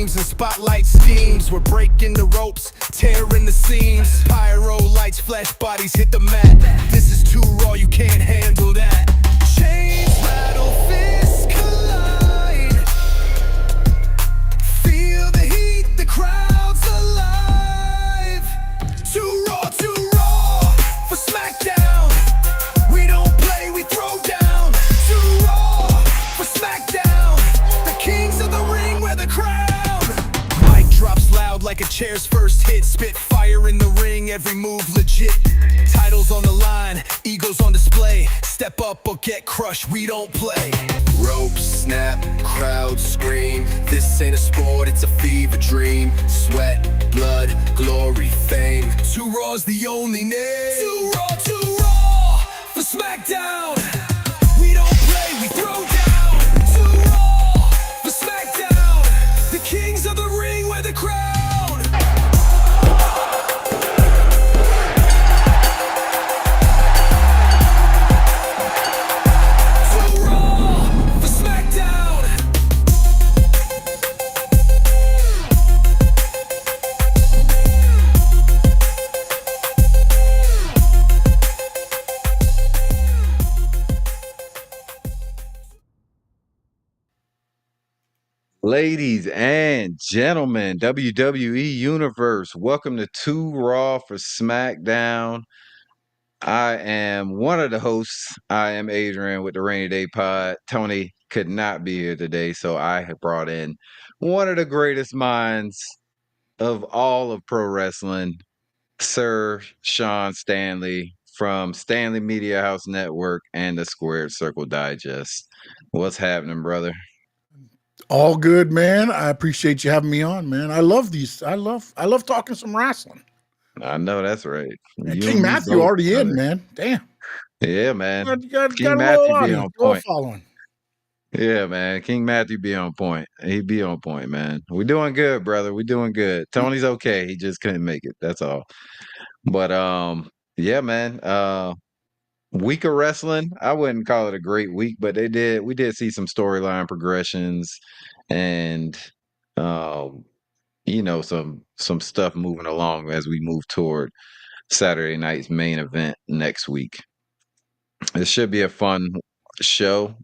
dreams and spotlight schemes. We're breaking the ropes, tearing the seams. Pyro lights, flash bodies hit the mat. This is too raw, you can't handle that. Chains rattle, fists collide. Feel the heat, the crowd's alive. Too raw for Smackdown. We don't play, we throw down. Too raw for Smackdown. The kings of the ring wear the crown. Mic drops loud like a chair's first hit. Spit fire in the ring, every move legit. Titles on the line, egos on display. Step up or get crushed, we don't play. Ropes snap, crowds scream. This ain't a sport, it's a fever dream. Sweat, blood, glory, fame. Too raw's the only name. Too raw for Smackdown. We don't play, we throw down. Too raw for Smackdown. The kings of the ring wear the crown. Ladies and gentlemen, WWE Universe, welcome to Too Raw for Smackdown. I am one of the hosts. I am Adrian with the RaineyDayPod. Tony could not be here today, so I have brought in one of the greatest minds of all of pro wrestling, Sir Sean Stanley from Stanley Media House Network and the Squared Circle Digest. What's happening, brother? All good, man. I appreciate you having me on, man. I love these. I love talking some wrestling. I know that's right. King Matthew already in, man. Damn. Yeah, man. King Matthew be on point. Following. Yeah, man. King Matthew be on point. He be on point, man. We doing good, brother. We doing good. Tony's okay. He just couldn't make it. That's all. But yeah, man. Week of wrestling. I wouldn't call it a great week, but we did see some storyline progressions and some stuff moving along as we move toward Saturday night's main event next week. It should be a fun show,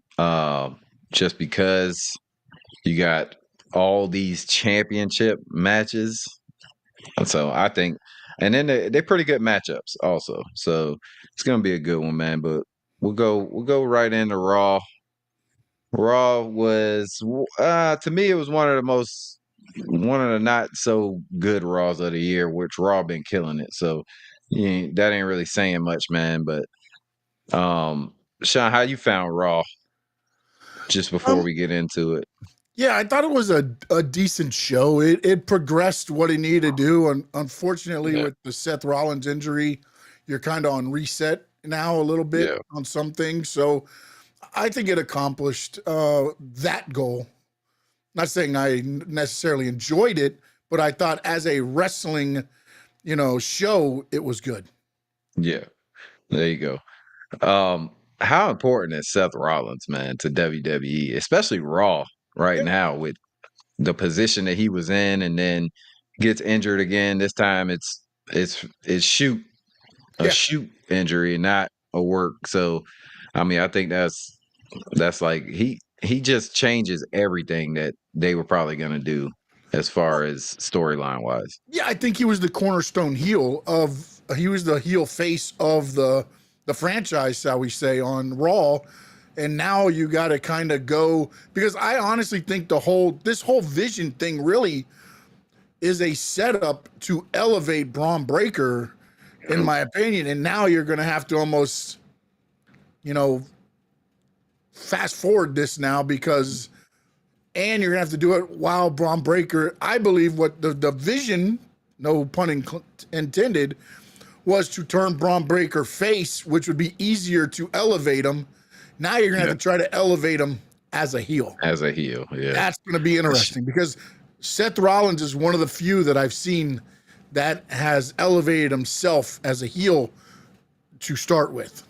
just because you got all these championship matches. And so I think, and then they're pretty good matchups also. So it's gonna be a good one, man. But we'll go right into Raw. Raw was to me, it was one of the not so good Raws of the year, which Raw been killing it. So that ain't really saying much, man. But Sean, how you found Raw just before we get into it? Yeah, I thought it was a decent show. It progressed what it needed to do. And unfortunately, with the Seth Rollins injury, you're kind of on reset now a little bit on some things. So I think it accomplished that goal. Not saying I necessarily enjoyed it, but I thought as a wrestling, show, it was good. Yeah, there you go. How important is Seth Rollins, man, to WWE, especially Raw right now with the position that he was in, and then gets injured again. This time it's shoot injury, not a work. So, I mean, I think that's like he just changes everything that they were probably going to do as far as storyline wise. Yeah, I think he was the cornerstone heel he was the heel face of the franchise, shall we say, on Raw. And now you got to kind of go, because I honestly think this whole vision thing really is a setup to elevate Braun Breaker, in my opinion. And now you're going to have to almost, fast forward this now, because, and you're going to have to do it while Braun Breaker, I believe what the vision, no pun intended, was to turn Braun Breaker face, which would be easier to elevate him. Now you're going to have to try to elevate him as a heel. As a heel, yeah. That's going to be interesting, because Seth Rollins is one of the few that I've seen that has elevated himself as a heel to start with.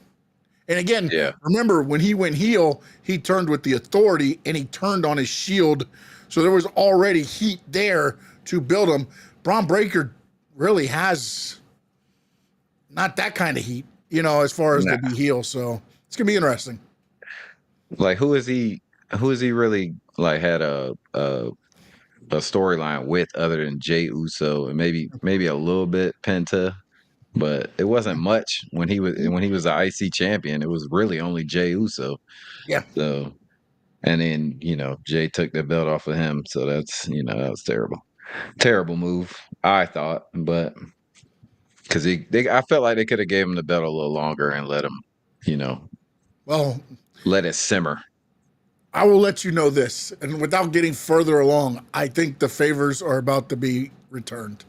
And again, remember when he went heel, he turned with the Authority and he turned on his Shield So there was already heat there to build him. Braun Breaker really has not that kind of heat, as far as to be heel. So it's gonna be interesting. Like, who is he really like had a storyline with other than Jey Uso and maybe a little bit Penta, but it wasn't much when he was the IC champion. It was really only Jey Uso. Yeah. So, and then Jey took the belt off of him. So that's that was terrible move, I thought, but because I felt like they could have gave him the belt a little longer and let him, let it simmer. I will let you know this, and without getting further along, I think the favors are about to be returned.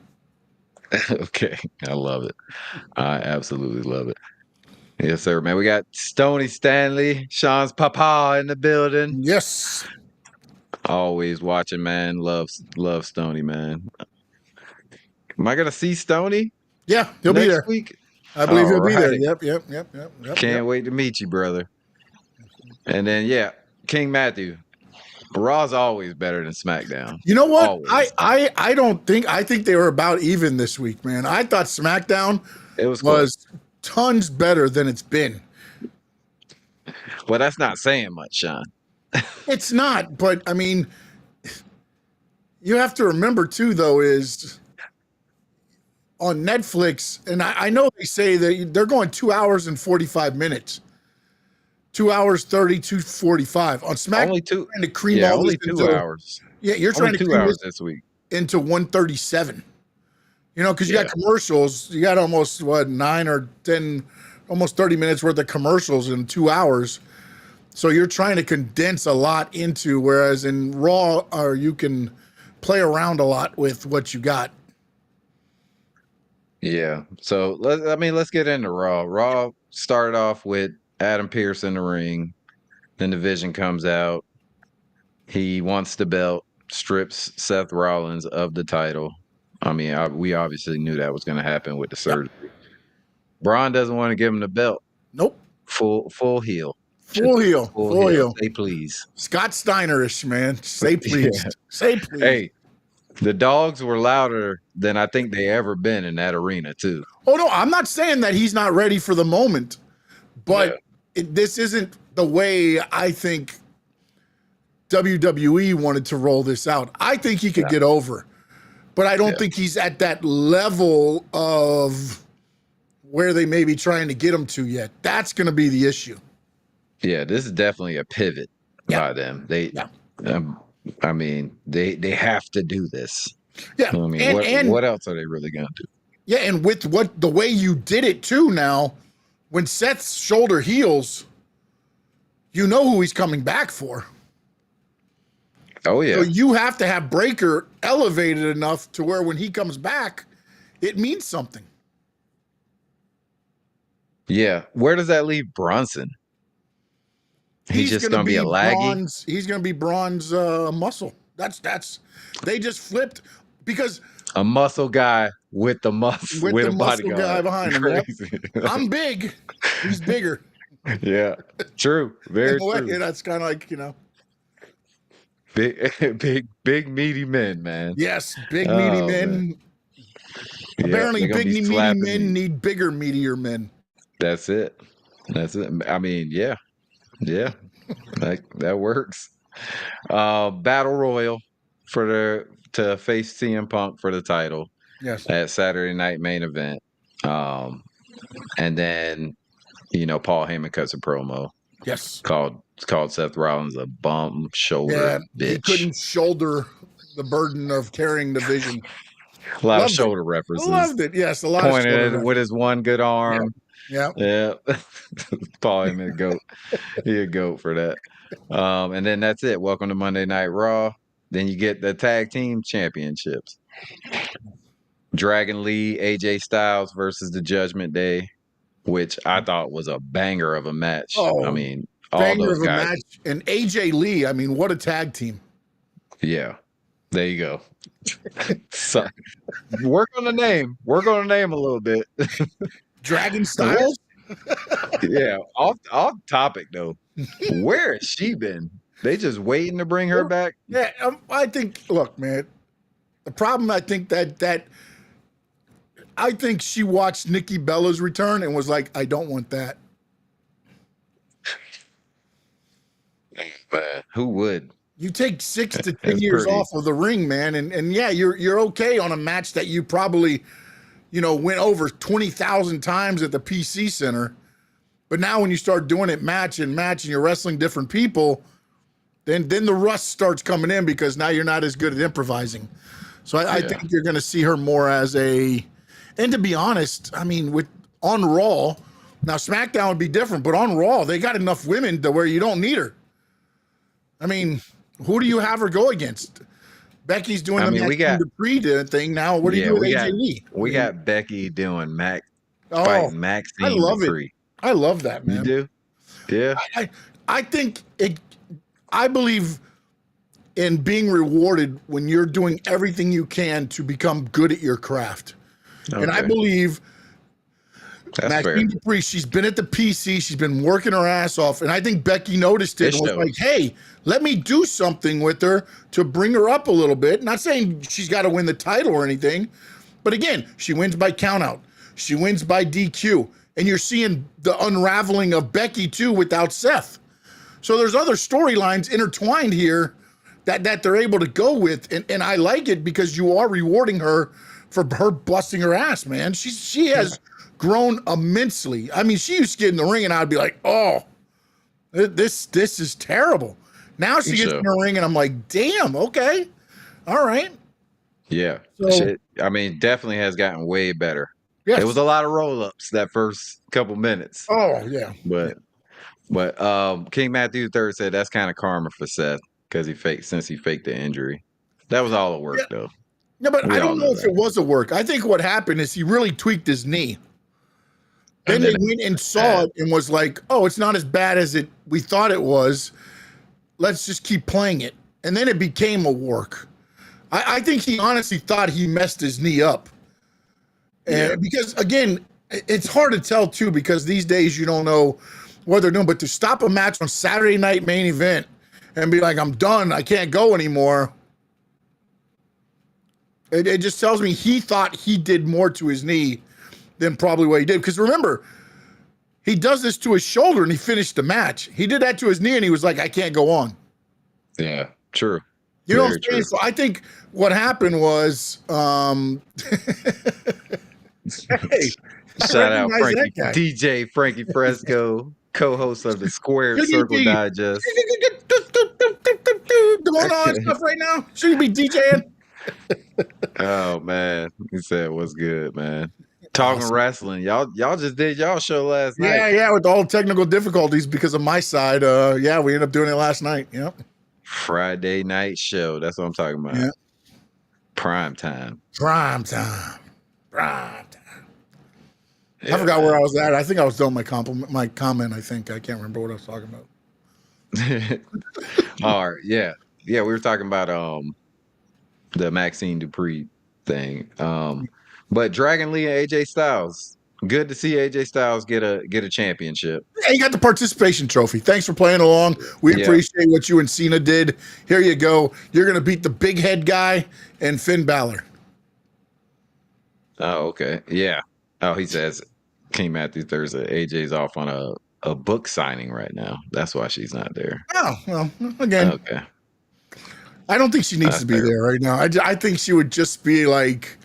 Okay, I love it. I absolutely love it. Yes, sir, man. We got Stoney Stanley, Sean's papa in the building. Yes. Always watching, man. Love Stoney, man. Am I gonna see Stoney? Yeah, he'll be there week. I believe he'll be there. Yep. Can't wait to meet you, brother. And then King Matthew. Raw's always better than SmackDown. You know what? Always. I think they were about even this week, man. I thought SmackDown was tons better than it's been. Well, that's not saying much, Sean. It's not, but I mean, you have to remember too, though, is on Netflix, and I know they say that they're going 2 hours and 45 minutes. 2 hours 30 to 45 on SmackDown. Only two. Trying to cream all only this 2 hours. Yeah, you're trying only to 2 cream hours this week into 137. Because you got commercials. You got almost 9 or 10, almost 30 minutes worth of commercials in 2 hours. So you're trying to condense a lot into, whereas in Raw, you can play around a lot with what you got. Yeah. So let's get into Raw. Raw started off with Adam Pearce in the ring. Then the Vision comes out. He wants the belt, strips Seth Rollins of the title. I mean, we obviously knew that was going to happen with the surgery. Yep. Braun doesn't want to give him the belt. Nope. Full heel. Full heel. Say please. Scott Steiner-ish, man. Say please. Yeah. Say please. Hey, the dogs were louder than I think they ever been in that arena, too. Oh, no, I'm not saying that he's not ready for the moment, but this isn't the way I think WWE wanted to roll this out. I think he could get over, but I don't think he's at that level of where they may be trying to get him to yet. That's going to be the issue. Yeah, this is definitely a pivot by them. I mean, they have to do this. Yeah. I mean, what else are they really going to do? Yeah, and with the way you did it too now, when Seth's shoulder heals, you know who he's coming back for. Oh, yeah. So you have to have Breaker elevated enough to where when he comes back, it means something. Yeah. Where does that leave Bronson? He's just going to be a laggy. He's going to be Braun's muscle. That's they just flipped because a muscle guy with the muscle with a muscle guy behind him. Yep. I'm big. He's bigger. Yeah. True. Very true. Yeah, that's kind of like, big meaty men, man. Yes, big meaty men. Apparently, big meaty men need bigger, meatier men. That's it. I mean, yeah. that works. Battle Royal to face CM Punk for the title. Yes. At Saturday Night Main Event. And then Paul Heyman cuts a promo. Yes. Called Seth Rollins a bum shoulder bitch. He couldn't shoulder the burden of carrying the Vision. A lot of shoulder references. Loved it. Yes, a lot pointed of shoulder with his one good arm. Yeah. Paul Heyman, a goat. He a goat for that. And then that's it. Welcome to Monday Night Raw. Then you get the tag team championships. Dragon Lee, AJ Styles versus the Judgment Day, which I thought was a banger of a match. I mean, all those guys. Match. And AJ Lee, I mean, what a tag team. Yeah. There you go. So, work on the name. Work on the name a little bit. Dragon Styles? Yeah. Off topic, though. Where has she been? They just waiting to bring her back. Yeah, I think. Look, man, the problem. I think that I think she watched Nikki Bella's return and was like, I don't want that. Man, who would? You take 6 to 10 years off of the ring, man, and yeah, you're okay on a match that you probably, went over 20,000 times at the PC Center. But now when you start doing it match and you're wrestling different people, then the rust starts coming in because now you're not as good at improvising. So I think you're going to see her more as and to be honest, I mean, on Raw, now SmackDown would be different, but on Raw, they got enough women to where you don't need her. I mean, who do you have her go against? Becky's doing the pre thing now. What do you do with AJ Lee? We got Becky doing fighting Maxine. I love Dupree. it. I love that, man. You do? Yeah. I think I believe in being rewarded when you're doing everything you can to become good at your craft. Okay. And I believe Maxine Dupree, she's been at the PC, she's been working her ass off, and I think Becky noticed it and was like, hey, let me do something with her to bring her up a little bit. Not saying she's got to win the title or anything, but again, she wins by countout. She wins by DQ. And you're seeing the unraveling of Becky too without Seth. So there's other storylines intertwined here that they're able to go with. And I like it because you are rewarding her for her busting her ass, man. She has grown immensely. I mean, she used to get in the ring and I'd be like, oh, this is terrible. Now she gets in the ring and I'm like, damn, okay. All right. Yeah. So, definitely has gotten way better. Yes. It was a lot of roll-ups that first couple minutes. Oh, yeah. But King Matthew III said that's kind of karma for Seth because he faked the injury. That was all a work, though. No, but I don't know if it was a work. I think what happened is he really tweaked his knee. Then they went and saw it and was like, oh, it's not as bad as we thought it was. Let's just keep playing it. And then it became a work. I think he honestly thought he messed his knee up. And because again, it's hard to tell too, because these days you don't know what they're doing, but to stop a match on Saturday Night Main Event and be like, I'm done, I can't go anymore. It just tells me he thought he did more to his knee than probably what he did. Because remember, he does this to his shoulder and he finished the match. He did that to his knee and he was like, I can't go on. Yeah, true. You know what I'm saying? So I think what happened was, hey, shout out DJ Frankie Fresco, co-host of the Square Circle Digest. Doing all that stuff right now. Should you be DJing? Oh man, he said, "What's good, man?" Talking wrestling, y'all just did y'all show last night. Yeah, with all technical difficulties because of my side. We ended up doing it last night. Yep. Friday night show. That's what I'm talking about. Yeah. Prime time. Yeah. I forgot where I was at. I think I was doing my comment. I can't remember what I was talking about. All right. Yeah. We were talking about the Maxine Dupree thing. But Dragon Lee and AJ Styles. Good to see AJ Styles get a championship. Yeah, you got the participation trophy. Thanks for playing along. We appreciate what you and Cena did. Here you go. You're gonna beat the big head guy and Finn Balor. Oh, okay. Yeah. Oh, he says King Matthew Thursday. AJ's off on a book signing right now. That's why she's not there. Oh, well, again. Okay. I don't think she needs to be there right now. I think she would just be like,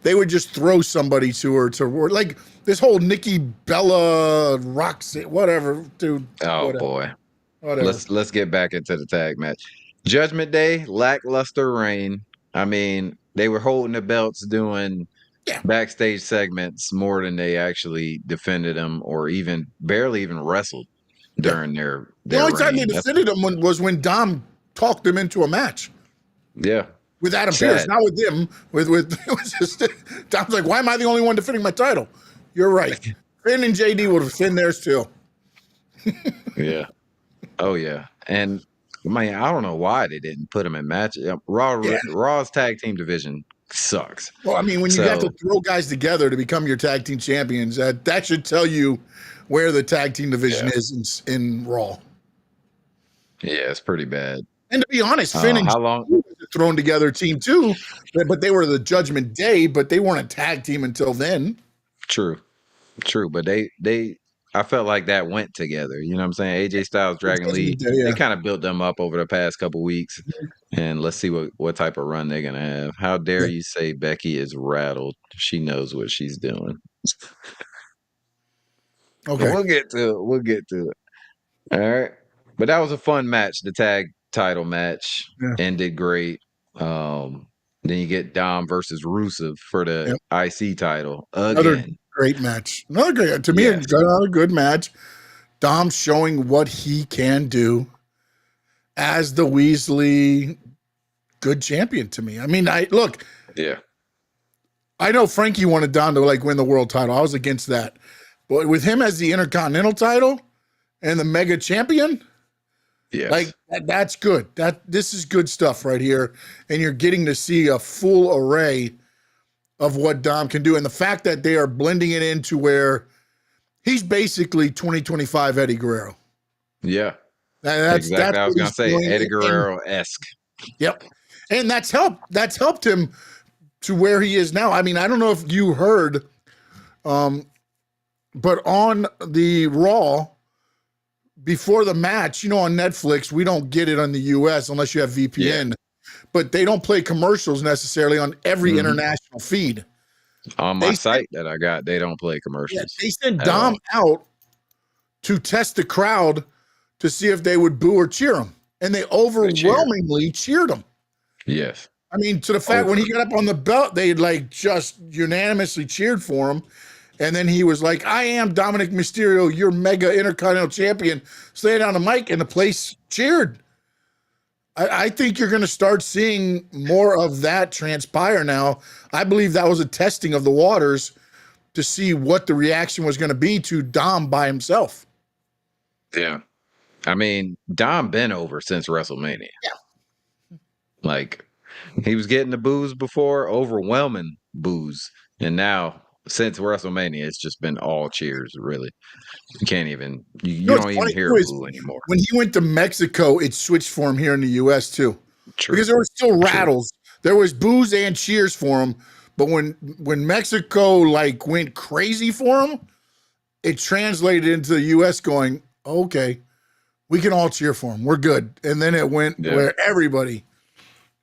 they would just throw somebody to her like this whole Nikki Bella Roxy, whatever, dude. Oh boy. Whatever. Let's get back into the tag match. Judgment Day, lackluster reign. I mean, they were holding the belts, doing backstage segments more than they actually defended them or barely even wrestled during their The only time they defended them was when Dom talked them into a match. Yeah. With Adam Pearce, not with them. With it was just Dom's like, why am I the only one defending my title? You're right. Finn and JD would have defended theirs too. Yeah. Oh yeah. And man, I don't know why they didn't put them in matches. Raw's tag team division sucks. Well, I mean, when you have to throw guys together to become your tag team champions, that should tell you where the tag team division is in Raw. Yeah, it's pretty bad. And to be honest, Finn and How long? was a thrown together team too, but they were the Judgment Day, but they weren't a tag team until then. True, but I felt like that went together. You know what I'm saying? AJ Styles, Dragon Lee, Judgment Day, yeah. they kind of built them up over the past couple weeks, and let's see what type of run they're gonna have. How dare you say Becky is rattled? She knows what she's doing. Okay, We'll get to it. We'll get to it. All right, but that was a fun match. The tag title match ended great. Then you get Dom versus Rusev for the IC title again. Another great match. Another great, to me, another good match. Dom showing what he can do as the Weasley good champion to me. I mean, I know Frankie wanted Dom to like win the world title. I was against that. But with him as the Intercontinental title and the mega champion, like that's good. This is good stuff right here. And you're getting to see a full array of what Dom can do. And the fact that they are blending it into where he's basically 2025 Eddie Guerrero. Yeah. That's I was going to say Eddie Guerrero-esque. Yep. And that's helped him to where he is now. I mean, I don't know if you heard, but on the Raw before the match, you know, on Netflix, we don't get it on the US unless you have VPN, but they don't play commercials necessarily on every international feed. On my site that I got, they don't play commercials. They sent Dom out to test the crowd to see if they would boo or cheer him. And they overwhelmingly cheered him. Yes. I mean, to the fact when he got up on the belt, they like just unanimously cheered for him. And then he was like, I am Dominic Mysterio, your mega intercontinental champion. Stayed on the mic and the place cheered. I think you're going to start seeing more of that transpire now. I believe that was a testing of the waters to see what the reaction was going to be to Dom by himself. Yeah. I mean, Dom been over since WrestleMania. Yeah. Like, he was getting the boos before, overwhelming boos. And now, since WrestleMania, it's just been all cheers, really. You can't even, you don't even hear a boo anymore. When he went to Mexico, it switched for him here in the U.S. too. True. Because there were still rattles. There was boos and cheers for him. But when Mexico like went crazy for him, it translated into the U.S. going, okay, we can all cheer for him. We're good. And then it went where everybody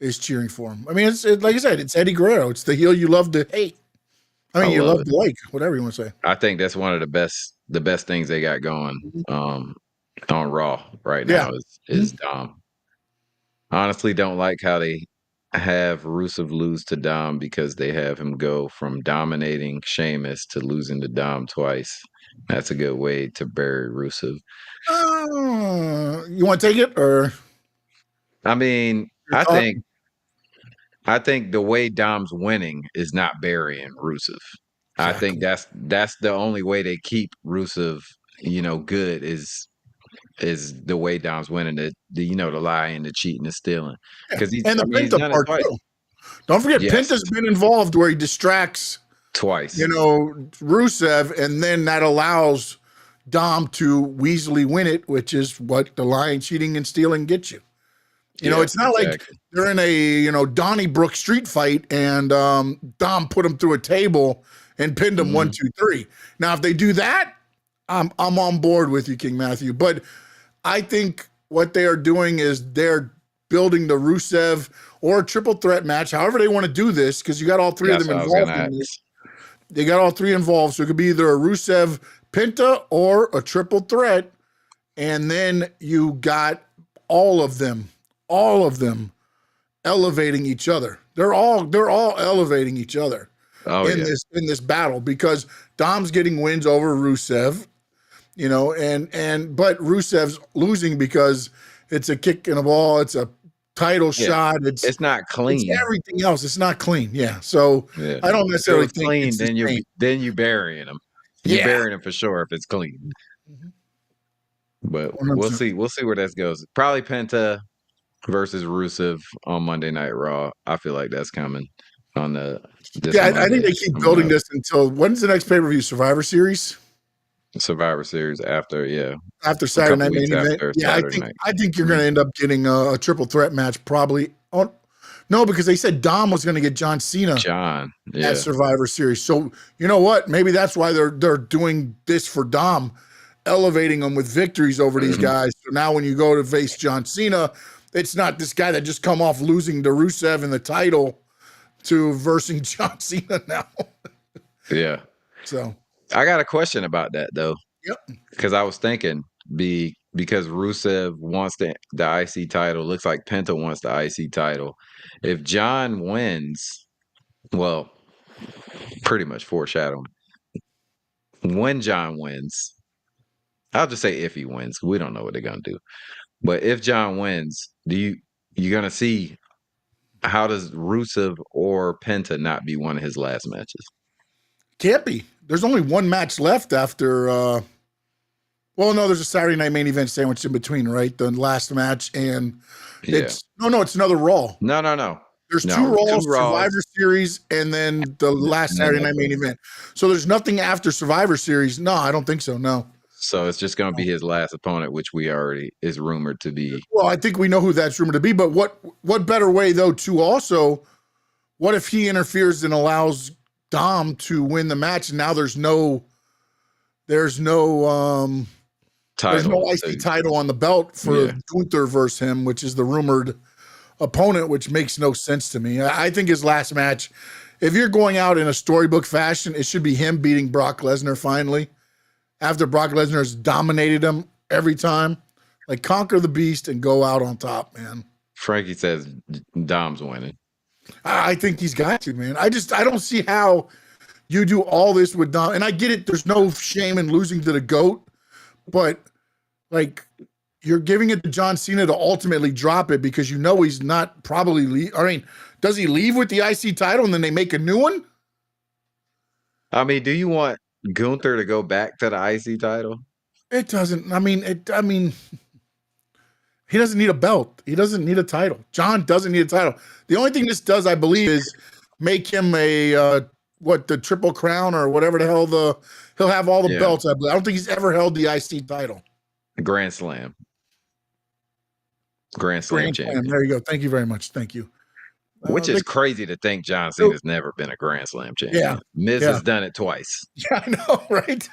is cheering for him. I mean, it's like I said, it's Eddie Guerrero. It's the heel you love to hate. I mean, you love to like, whatever you want to say. I think that's one of the best things they got going on Raw right now is Dom. Honestly, don't like how they have Rusev lose to Dom because they have him go from dominating Sheamus to losing to Dom twice. That's a good way to bury Rusev. You want to take it, or? I mean, I think the way Dom's winning is not burying Rusev. Exactly. I think that's the only way they keep Rusev, good is the way Dom's winning. The lying, the cheating, the stealing. Because Penta part too. Don't forget, Penta's been involved where he distracts twice. Rusev, and then that allows Dom to Weasley win it, which is what the lying, cheating, and stealing gets you. It's not like they're in a Donnybrook street fight and Dom put him through a table and pinned him 1, 2, 3. Now, if they do that, I'm on board with you, King Matthew. But I think what they are doing is they're building the Rusev or a triple threat match, however they want to do this, because you got all three of them involved in this. They got all three involved, so it could be either a Rusev Penta or a triple threat, and then you got all of them elevating each other. They're all elevating each other in this battle because Dom's getting wins over Rusev, but Rusev's losing because it's a kick in the ball, it's a title shot, it's not clean. It's everything else. It's not clean. Yeah. So I don't necessarily think clean. It's then you burying them. You're burying them for sure if it's clean. But 100%. We'll see where that goes. Probably Penta versus Rusev on Monday Night Raw. I feel like that's coming on the. I think they keep building this until when's the next pay-per-view? Survivor Series? Survivor Series after, after a Saturday couple Night weeks Main Event. after Yeah, Saturday night. I think you're going to end up getting a triple threat match probably. Oh, no, because they said Dom was going to get John Cena at Survivor Series. So you know what? Maybe that's why they're doing this for Dom, elevating him with victories over these guys. So now when you go to face John Cena, it's not this guy that just come off losing to Rusev in the title to versing John Cena now. Yeah. So I got a question about that though. Yep. Because I was thinking because Rusev wants the IC title, looks like Penta wants the IC title. If John wins, well, pretty much foreshadowing. When John wins, I'll just say if he wins, we don't know what they're gonna do. But if John wins, you're gonna see how does Rusev or Penta not be one of his last matches? Can't be. There's only one match left after well, no, there's a Saturday Night Main Event sandwich in between, right? The last match and it's another Raw. No. There's two Raws, Survivor Series, and then the last Saturday Night Main Event. So there's nothing after Survivor Series. No, I don't think so. No. So it's just going to be his last opponent, which we already is rumored to be. Well, I think we know who that's rumored to be. But what better way though to also? What if he interferes and allows Dom to win the match? And now there's no title. There's no IC title on the belt for Gunther versus him, which is the rumored opponent, which makes no sense to me. I think his last match, if you're going out in a storybook fashion, it should be him beating Brock Lesnar finally. After Brock Lesnar has dominated him every time, like conquer the beast and go out on top, man. Frankie says Dom's winning. I think he's got to, man. I don't see how you do all this with Dom. And I get it. There's no shame in losing to the GOAT, but like you're giving it to John Cena to ultimately drop it because you know he's not probably does he leave with the IC title and then they make a new one? I mean, do you want Gunther to go back to the IC title? It doesn't. I mean, he doesn't need a belt. He doesn't need a title. John doesn't need a title. The only thing this does, I believe, is make him the Triple Crown or whatever the hell he'll have all the belts. I don't think he's ever held the IC title. Grand Slam champion. There you go. Thank you very much. Thank you. Which is crazy to think John Cena's never been a Grand Slam champion. Yeah. Miz has done it twice. Yeah, I know, right?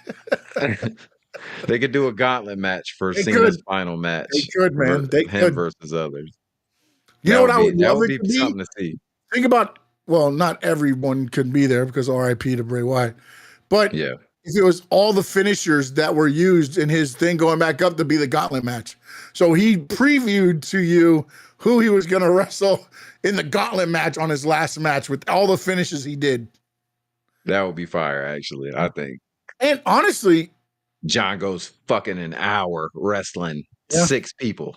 They could do a gauntlet match for Cena's final match. They could, man. Him versus others. You know what I would love it to be? Something to see. Think about, well, not everyone could be there because RIP to Bray Wyatt. But if it was all the finishers that were used in his thing going back up to be the gauntlet match. So he previewed to you who he was going to wrestle in the gauntlet match on his last match with all the finishes he did. That would be fire, actually, I think. And honestly, John goes fucking an hour wrestling 6 people.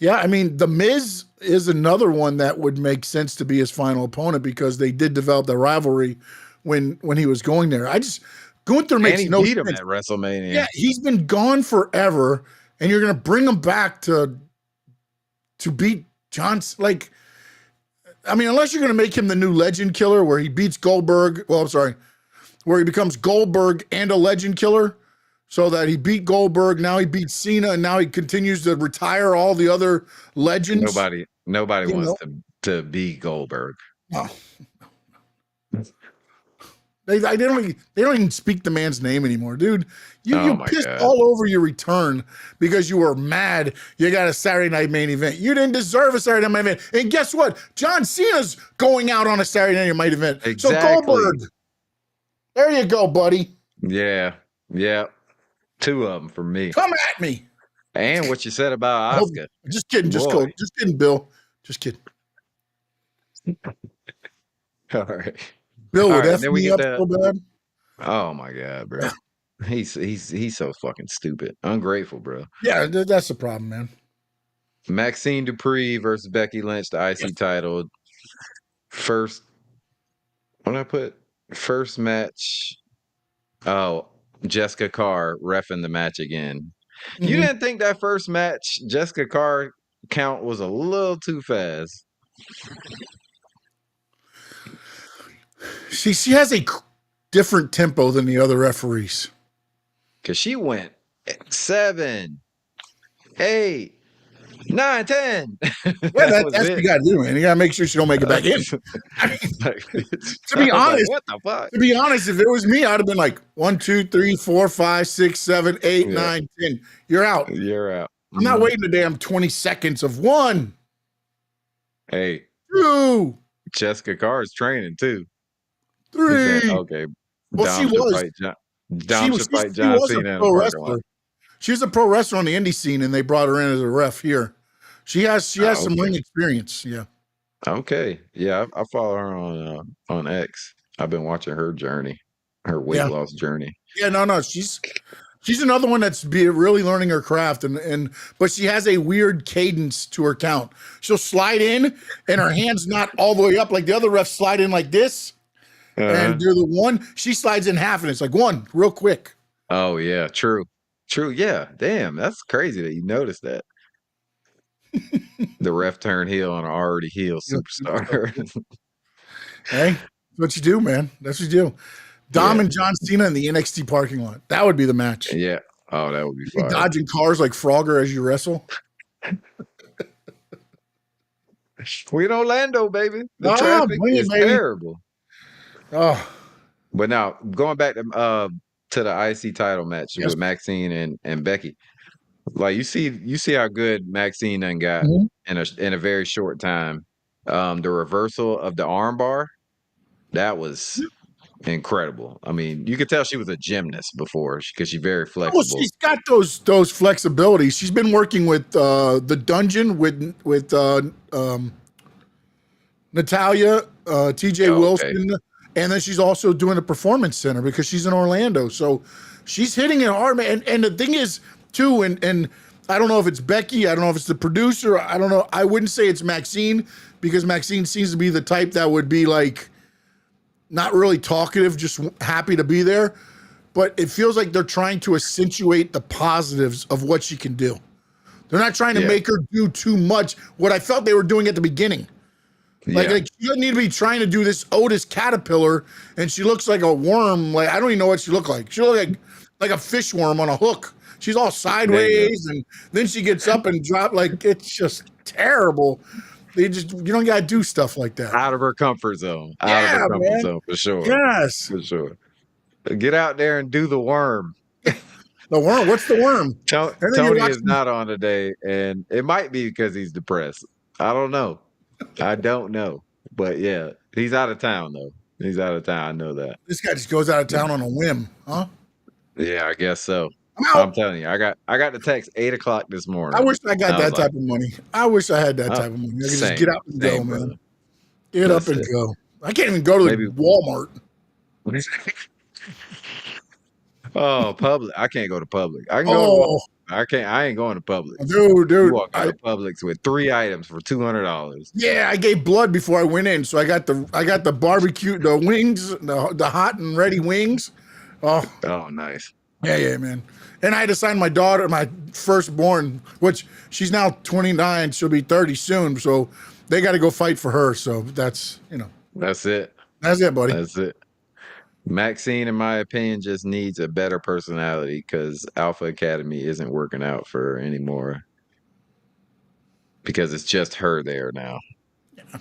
Yeah, I mean, The Miz is another one that would make sense to be his final opponent because they did develop the rivalry when he was going there. Gunther makes no sense. Beat him at WrestleMania. Yeah, he's been gone forever, and you're going to bring him back to beat John. Like, I mean, unless you're going to make him the new legend killer where he beats Goldberg. Well, I'm sorry, where he becomes Goldberg and a legend killer. So that he beat Goldberg, now he beats Cena, and now he continues to retire all the other legends. Nobody wants to be Goldberg. No. They don't even speak the man's name anymore, dude. You pissed all over your return because you were mad you got a Saturday Night Main Event. You didn't deserve a Saturday Night Main Event. And guess what? John Cena's going out on a Saturday Night Main Event. Exactly. So Goldberg, there you go, buddy. Yeah. 2 of them for me. Come at me. And what you said about Asuka. Just kidding. Just kidding, Bill. Just kidding. All right. Bill would F me up so bad. Oh my God, bro. He's so fucking stupid. Ungrateful, bro. Yeah, that's the problem, man. Maxine Dupree versus Becky Lynch, the IC title. First match. Oh, Jessica Carr reffing the match again. Mm-hmm. You didn't think that first match, Jessica Carr count was a little too fast? She has a different tempo than the other referees. because she went 7, 8, 9, 10. Yeah, That was that's what it. you got to do, man. You got to make sure she don't make it back in. I mean, to I be was like, honest, what the fuck? if it was me, I'd have been like 1, 2, 3, 4, 5, 6, 7, 8, Yeah, 9, 10. You're out. you're out. I'm not waiting a damn 20 seconds of 1, Hey, 2, Jessica Carr is training too. He said, 3. okay, Well, Dom should fight John. She Dom was should fight she John was a Cena in the pro parking lot. wrestler. She was a pro wrestler on the indie scene, and they brought her in as a ref here. She has some ring experience. Yeah. Okay. Yeah, I follow her on X. I've been watching her journey, her weight Yeah. loss journey. Yeah, no. She's another one that's really learning her craft, but she has a weird cadence to her count. She'll slide in, and her hand's not all the way up like the other refs slide in like this, and do the 1. She slides in half, and it's like 1 real quick. Oh yeah, true. Yeah, damn, that's crazy that you noticed that. The ref turned heel on an already heel superstar. Hey, that's what you do, man. That's what you do. Dom and John Cena in the NXT parking lot. That would be the match. Yeah. Oh, that would be You fire. dodging cars like Frogger as you wrestle. We in Orlando, baby. The traffic is terrible. Oh, but now going back to the IC title match with Maxine and Becky. Like you see how good Maxine done got in a very short time. The reversal of the armbar, that was incredible. I mean, you could tell she was a gymnast before because she's very flexible. Well, she's got those flexibilities. She's been working with the Dungeon with Natalia, TJ Wilson, and then she's also doing a performance center because she's in Orlando. So she's hitting it hard, man. And the thing is, too, and I don't know if it's Becky, I don't know if it's the producer, I don't know. I wouldn't say it's Maxine because Maxine seems to be the type that would be like not really talkative, just happy to be there. But it feels like they're trying to accentuate the positives of what she can do. They're not trying to make her do too much. What I felt they were doing at the beginning. Like she doesn't need to be trying to do this Otis caterpillar, and she looks like a worm. Like I don't even know what she looked like. She looked like a fish worm on a hook. She's all sideways, and then she gets up and drop. Like it's just terrible. You don't gotta do stuff like that. Out of her comfort zone. Out of her comfort zone for sure. Yes, for sure. Get out there and do the worm. The worm? What's the worm? Tony is not on today, and it might be because he's depressed. I don't know. But yeah, he's out of town though. He's out of town. I know that. This guy just goes out of town on a whim, huh? Yeah, I guess so. I'm telling you, I got the text 8:00 this morning. I wish I got that type of money. I wish I had that type of money. I could just get out and go, man. Get up and go. I can't even go to the Walmart. Oh, public. I can't go to public. I can go to Walmart. I ain't going to Publix. Dude. You walk out of Publix with 3 items for $200. Yeah, I gave blood before I went in. So I got the barbecue, the wings, the hot and ready wings. Oh, nice. Yeah, man. And I had to sign my daughter, my firstborn, which she's now 29. She'll be 30 soon. So they got to go fight for her. So that's, That's it. That's it, buddy. That's it. Maxine, in my opinion, just needs a better personality because Alpha Academy isn't working out for her anymore because it's just her there now. Yeah.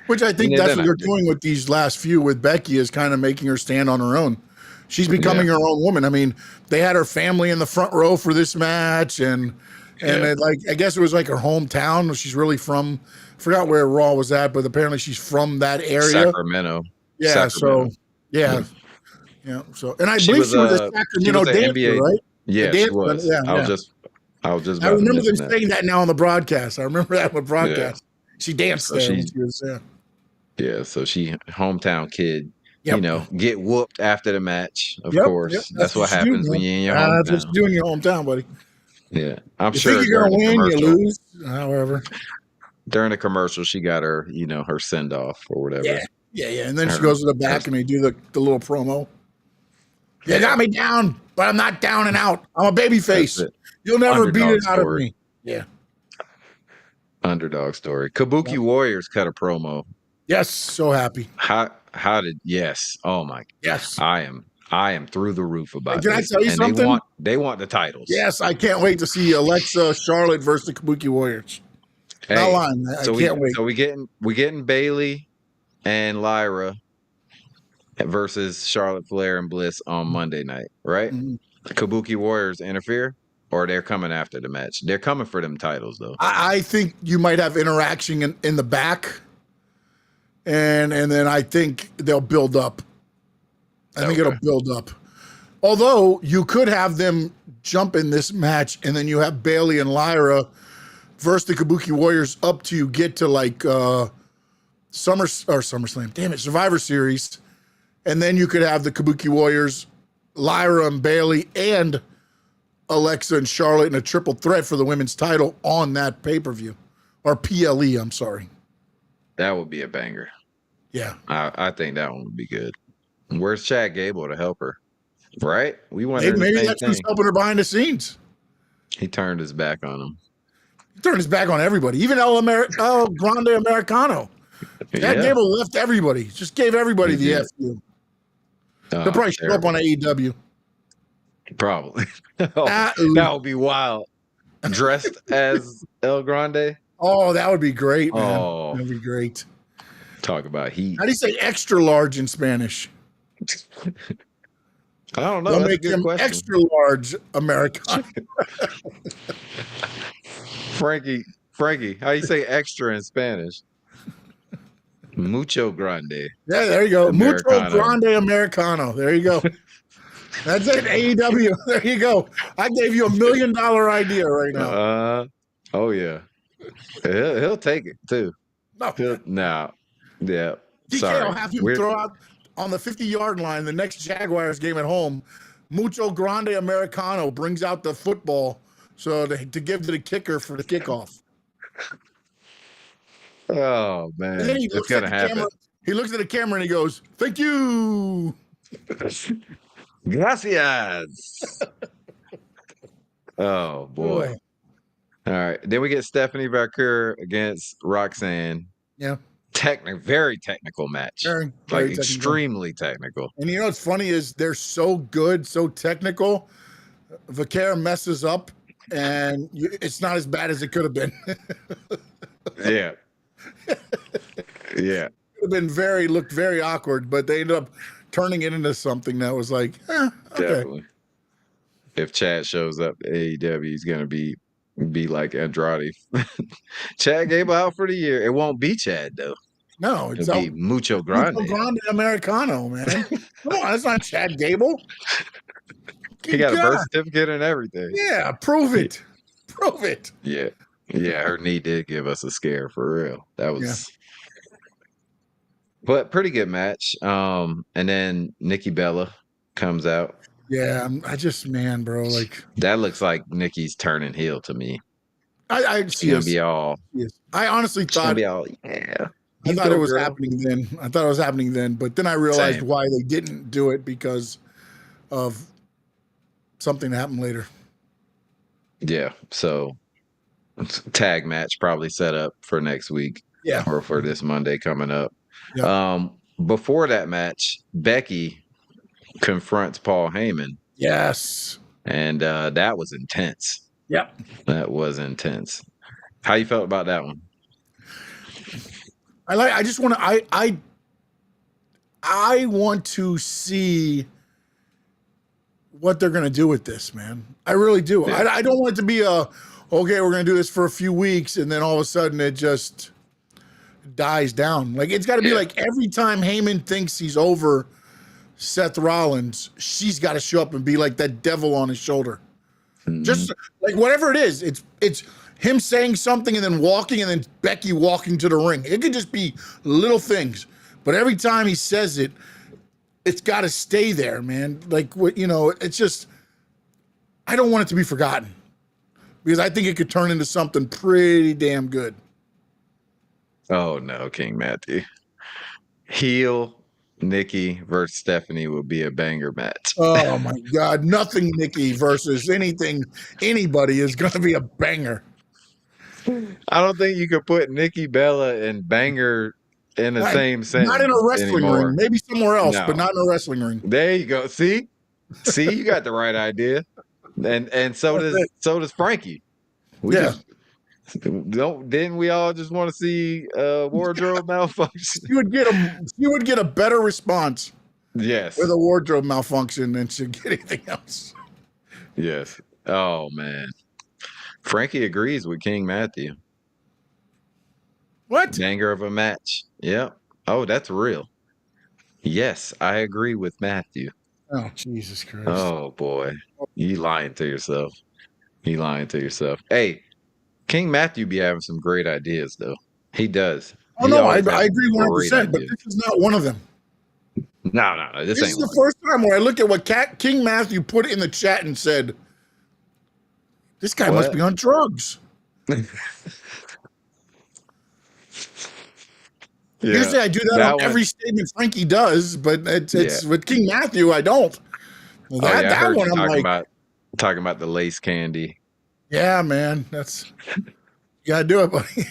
Which I think that's what they're doing with these last few with Becky is kind of making her stand on her own. She's becoming her own woman. I mean, they had her family in the front row for this match, and I guess it was like her hometown. She's really from, I forgot where Raw was at, but apparently she's from that area. Sacramento. Yeah, Sacramento. Yeah. So, and I believe she was a Sacramento dancer, NBA, right? Yeah, she was. Yeah, I was just. I remember them saying that now on the broadcast. I remember that on the broadcast. Yeah. She danced there. She was there. Yeah, so she hometown kid. Yep. Get whooped after the match. Of course, yep. That's what happens when you're in your hometown. That's what you do in your hometown, buddy. Yeah, I'm sure. Think you're gonna win, you lose. However, during the commercial, she got her, her send off or whatever. Yeah, and then she goes to the back and they do the little promo. You got me down, but I'm not down and out. I'm a baby face. You'll never beat it out of me. Yeah. Underdog story. Kabuki Warriors cut a promo. Yes, so happy. How did oh my. Yes. I am I am through the roof about Can this. I tell you and something? They want the titles. Yes, I can't wait to see Alexa Charlotte versus the Kabuki Warriors. Hey, Not lying, man. I can't wait. So we getting Bailey and Lyra versus Charlotte Flair and Bliss on Monday night, right? Mhm. The Kabuki Warriors interfere, or they're coming after the match. They're coming for them titles, though. I think you might have interaction in the back, and then I think they'll build up. I think it'll build up. Although you could have them jump in this match, and then you have Bailey and Lyra versus the Kabuki Warriors up to you get to like SummerSlam. Damn it, Survivor Series, and then you could have the Kabuki Warriors, Lyra and Bailey, and Alexa and Charlotte in a triple threat for the women's title on that pay-per-view or PLE. I'm sorry. That would be a banger. Yeah, I think that one would be good. Where's Chad Gable to help her? Right? We want her maybe that's who's helping her behind the scenes. He turned his back on him. He turned his back on everybody, even El Grande Americano. Chad Gable left everybody. Just gave everybody the FU. They'll probably show up on AEW. Probably. That would be wild. Dressed as El Grande. Oh, that would be great, man. Oh, that would be great. Talk about heat. How do you say extra large in Spanish? I don't know. They'll That's make a good him question. extra large Americano. Frankie, how you say extra in Spanish? Mucho grande. Yeah, there you go. Americano. Mucho grande Americano. There you go. That's it. AEW. There you go. I gave you $1 million idea right now. Oh yeah. He'll take it too. No. Yeah. DK Sorry. will have him throw out on the 50-yard line the next Jaguars game at home. Mucho grande Americano brings out the football to give to the kicker for the kickoff. Oh man, And then he it's looks gonna at the happen. camera. He looks at the camera and he goes, "Thank you." Gracias. Oh boy. All right. Then we get Stephanie Vaquer against Roxanne. Yeah. Very technical match. Very technical. Extremely technical. And you know what's funny is they're so good, so technical. Vaquer messes up, and it's not as bad as it could have been. Yeah. Yeah. It would have looked very awkward, but they ended up turning it into something that was like, okay. Definitely. If Chad shows up to AEW, he's gonna be like Andrade. Chad Gable out for the year. It won't be Chad though. No, it's It'll be Mucho Grande. Mucho Grande Americano, man. Come on, that's not Chad Gable. He got a birth certificate and everything. Yeah, prove it. Prove it. Yeah. Yeah, her knee did give us a scare for real. That was but pretty good match. And then Nikki Bella comes out. Yeah, man, bro, like that looks like Nikki's turning heel to me. She's gonna be all. I honestly thought be all. Yeah, I thought it was happening then. But then I realized why they didn't do it because of something that happened later. Yeah, so tag match probably set up for next week. Yeah, or for this Monday coming up. Yeah. Before that match, Becky confronts Paul Heyman. Yes. And that was intense. Yep. That was intense. How you felt about that one? I want to see what they're going to do with this, man. I really do. Yeah. I don't want it to be okay, we're going to do this for a few weeks and then all of a sudden it just dies down. Like it's got to be like every time Heyman thinks he's over Seth Rollins, she's got to show up and be like that devil on his shoulder. Mm-hmm. Just like whatever it is, it's him saying something and then walking and then Becky walking to the ring. It could just be little things, but every time he says it, it's got to stay there, man. Like what, it's just, I don't want it to be forgotten because I think it could turn into something pretty damn good. Oh no, King Matthew. Heel Nikki versus Stephanie would be a banger match. Oh my God. Nothing Nikki versus anybody is going to be a banger. I don't think you could put Nikki Bella and banger in the Not, same not in a sentence wrestling ring. anymore. Maybe somewhere else, but No. not in a wrestling ring. There you go. See, you got the right idea, and so does Frankie. We Yeah. just didn't we all just want to see wardrobe malfunction? She would get a better response Yes. with a wardrobe malfunction than she'd get anything else. Yes. Oh man. Frankie agrees with King Matthew. What? Banger of a match. Yep. Oh, that's real. Yes, I agree with Matthew. Oh, Jesus Christ. Oh boy. You lying to yourself. You lying to yourself. Hey, King Matthew be having some great ideas though. He does. Oh, He no, I always has agree great 100%, but ideas. this is not one of them. No, this This ain't is the one. first time where I looked at what King Matthew put in the chat and said, this guy must What? be on drugs. Yeah, Usually I do that on every statement Frankie does, but it's with King Matthew, I don't. I That heard one, you I'm talking like, about the lace candy. yeah, man, you gotta do it, buddy.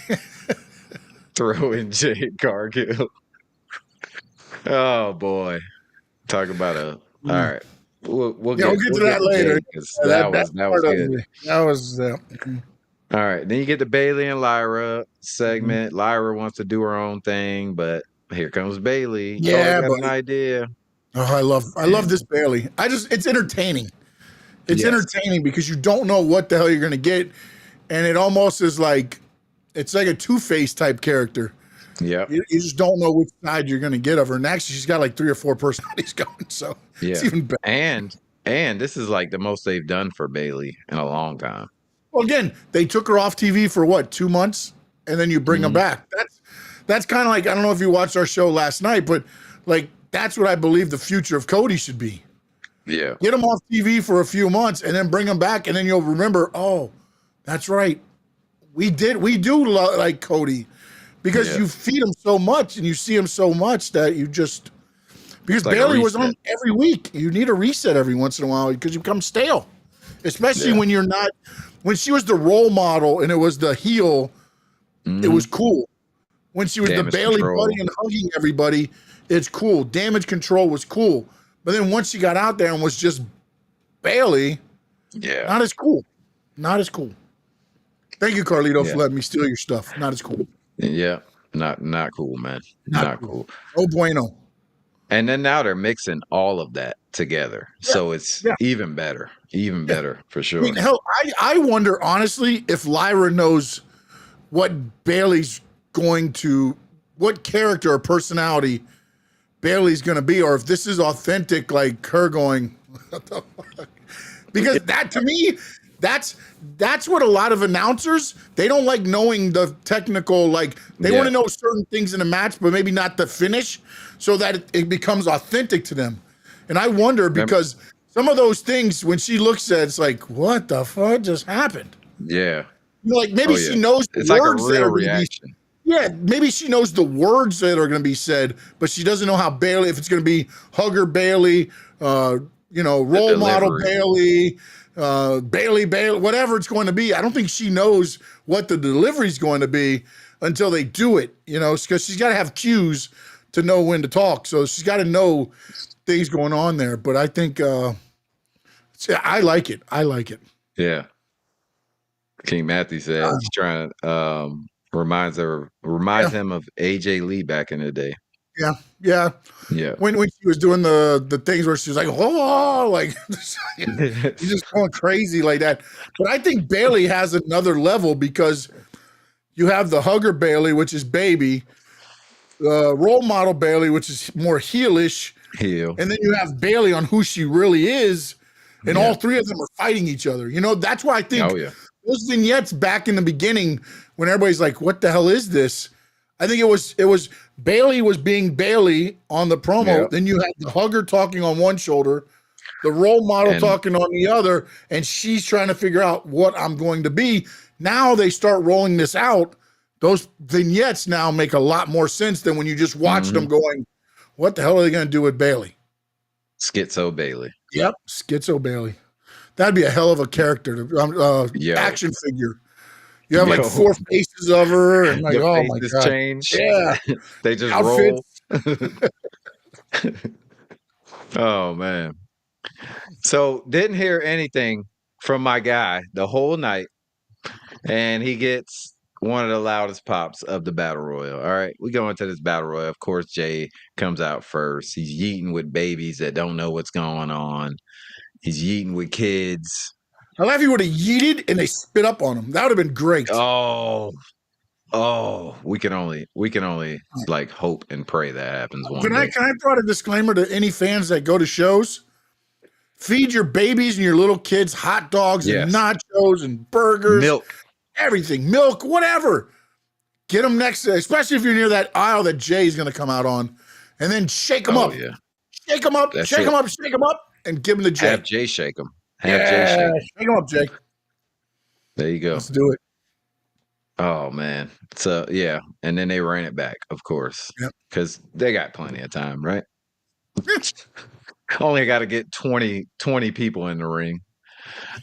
Throw in Jade Cargill. Oh boy. Talk about all right. We'll get to that later. That was good. That was All right. Then you get the Bailey and Lyra segment. Lyra wants to do her own thing, but here comes Bailey. Yeah, I got an idea. Oh, I love this Bailey. It's entertaining. It's entertaining because you don't know what the hell you're gonna get, and it almost is like it's like a Two-Face type character. Yeah, you just don't know which side you're gonna get of her. And actually, she's got like 3 or 4 personalities going, so it's even better. And this is like the most they've done for Bailey in a long time. Well, again, they took her off TV for what, 2 months, and then you bring them back. That's kind of like, I don't know if you watched our show last night, but like that's what I believe the future of Cody should be. Yeah, Get him off TV for a few months, and then bring him back, and then you'll remember. Oh, that's right. We do like Cody because you feed him so much and you see him so much that you just because like Bailey was on every week. You need a reset every once in a while because you become stale, especially when you're not. When she was the role model and it was the heel, it was cool. When she was the Bailey buddy and hugging everybody, it's cool. Damage control was cool. But then once she got out there and was just Bailey, not as cool. Not as cool. Thank you, Carlito, for letting me steal your stuff. Not as cool. Yeah, not cool, man. Not cool. Oh bueno. And then now they're mixing all of that together, so it's even better, better for sure. I mean, hell, I wonder honestly if Lyra knows what Bailey's going to, what character or personality Bailey's going to be, or if this is authentic, like her going, what the fuck? Because that to me, that's what a lot of announcers, they don't like knowing the technical, like they want to know certain things in a match, but maybe not the finish, so that it becomes authentic to them. And I wonder because some of those things, when she looks at it, it's like, what the fuck just happened? Yeah. You know, like maybe she knows the words that are going to be. Yeah, maybe she knows the words that are going to be said, but she doesn't know how Bailey, if it's going to be Hugger Bailey, role model Bailey, Bailey, whatever it's going to be. I don't think she knows what the delivery is going to be until they do it, because she's got to have cues to know when to talk. So she's got to know things going on there. But I think I like it. I like it. Yeah. King Matthew said he's trying to reminds him of AJ Lee back in the day. Yeah. When she was doing the things where she was like, oh, like he's just going crazy like that. But I think Bailey has another level because you have the Hugger Bailey, which is baby, role model Bailey, which is more heelish, and then you have Bailey on who she really is, and all three of them are fighting each other. That's why I think those vignettes back in the beginning when everybody's like, what the hell is this? I think it was Bailey was being Bailey on the promo. Then you had the Hugger talking on one shoulder, the role model talking on the other, and she's trying to figure out what I'm going to be. Now they start rolling this out. Those vignettes now make a lot more sense than when you just watch them going, what the hell are they going to do with Bailey? Schizo Bailey. Yep, Schizo Bailey. That'd be a hell of a character, action figure. You have like 4 faces of her, and like, the oh my faces god, change. yeah, They just outfits. roll. Oh man. So didn't hear anything from my guy the whole night, and he gets one of the loudest pops of the battle royal. All right, we go into this battle royal. Of course, Jay comes out first. He's yeeting with babies that don't know what's going on. He's yeeting with kids. I laugh. He would have yeeted, and they spit up on him. That would have been great. Oh, we can only like hope and pray that happens one day. Can I throw out a disclaimer to any fans that go to shows? Feed your babies and your little kids hot dogs and nachos and burgers, milk, everything, milk, whatever. Get them next to, especially if you're near that aisle that Jay's going to come out on, and then shake them up. Yeah. Shake them up, shake them up, shake them up, and give them the Jay. Have Jay shake them. Jay shake them up, Jay. There you go. Let's do it. Oh man. So yeah, and then they ran it back, of course, because they got plenty of time, right? Only got to get 20 people in the ring.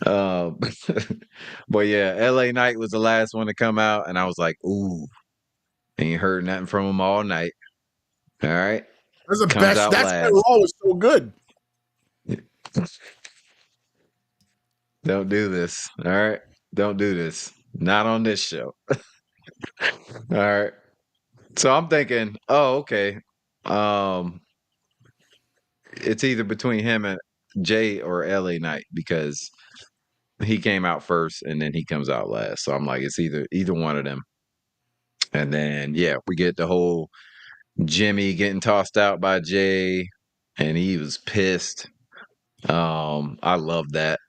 But yeah, LA Knight was the last one to come out, and I was like, ooh, ain't heard nothing from him all night. All right. That's the best. That's why Raw was so good. Don't do this. All right. Don't do this. Not on this show. All right. So I'm thinking, oh, okay. It's either between him and Jay or LA Knight, because he came out first and then he comes out last. So I'm like, it's either one of them. And then we get the whole Jimmy getting tossed out by Jay, and he was pissed. I love that.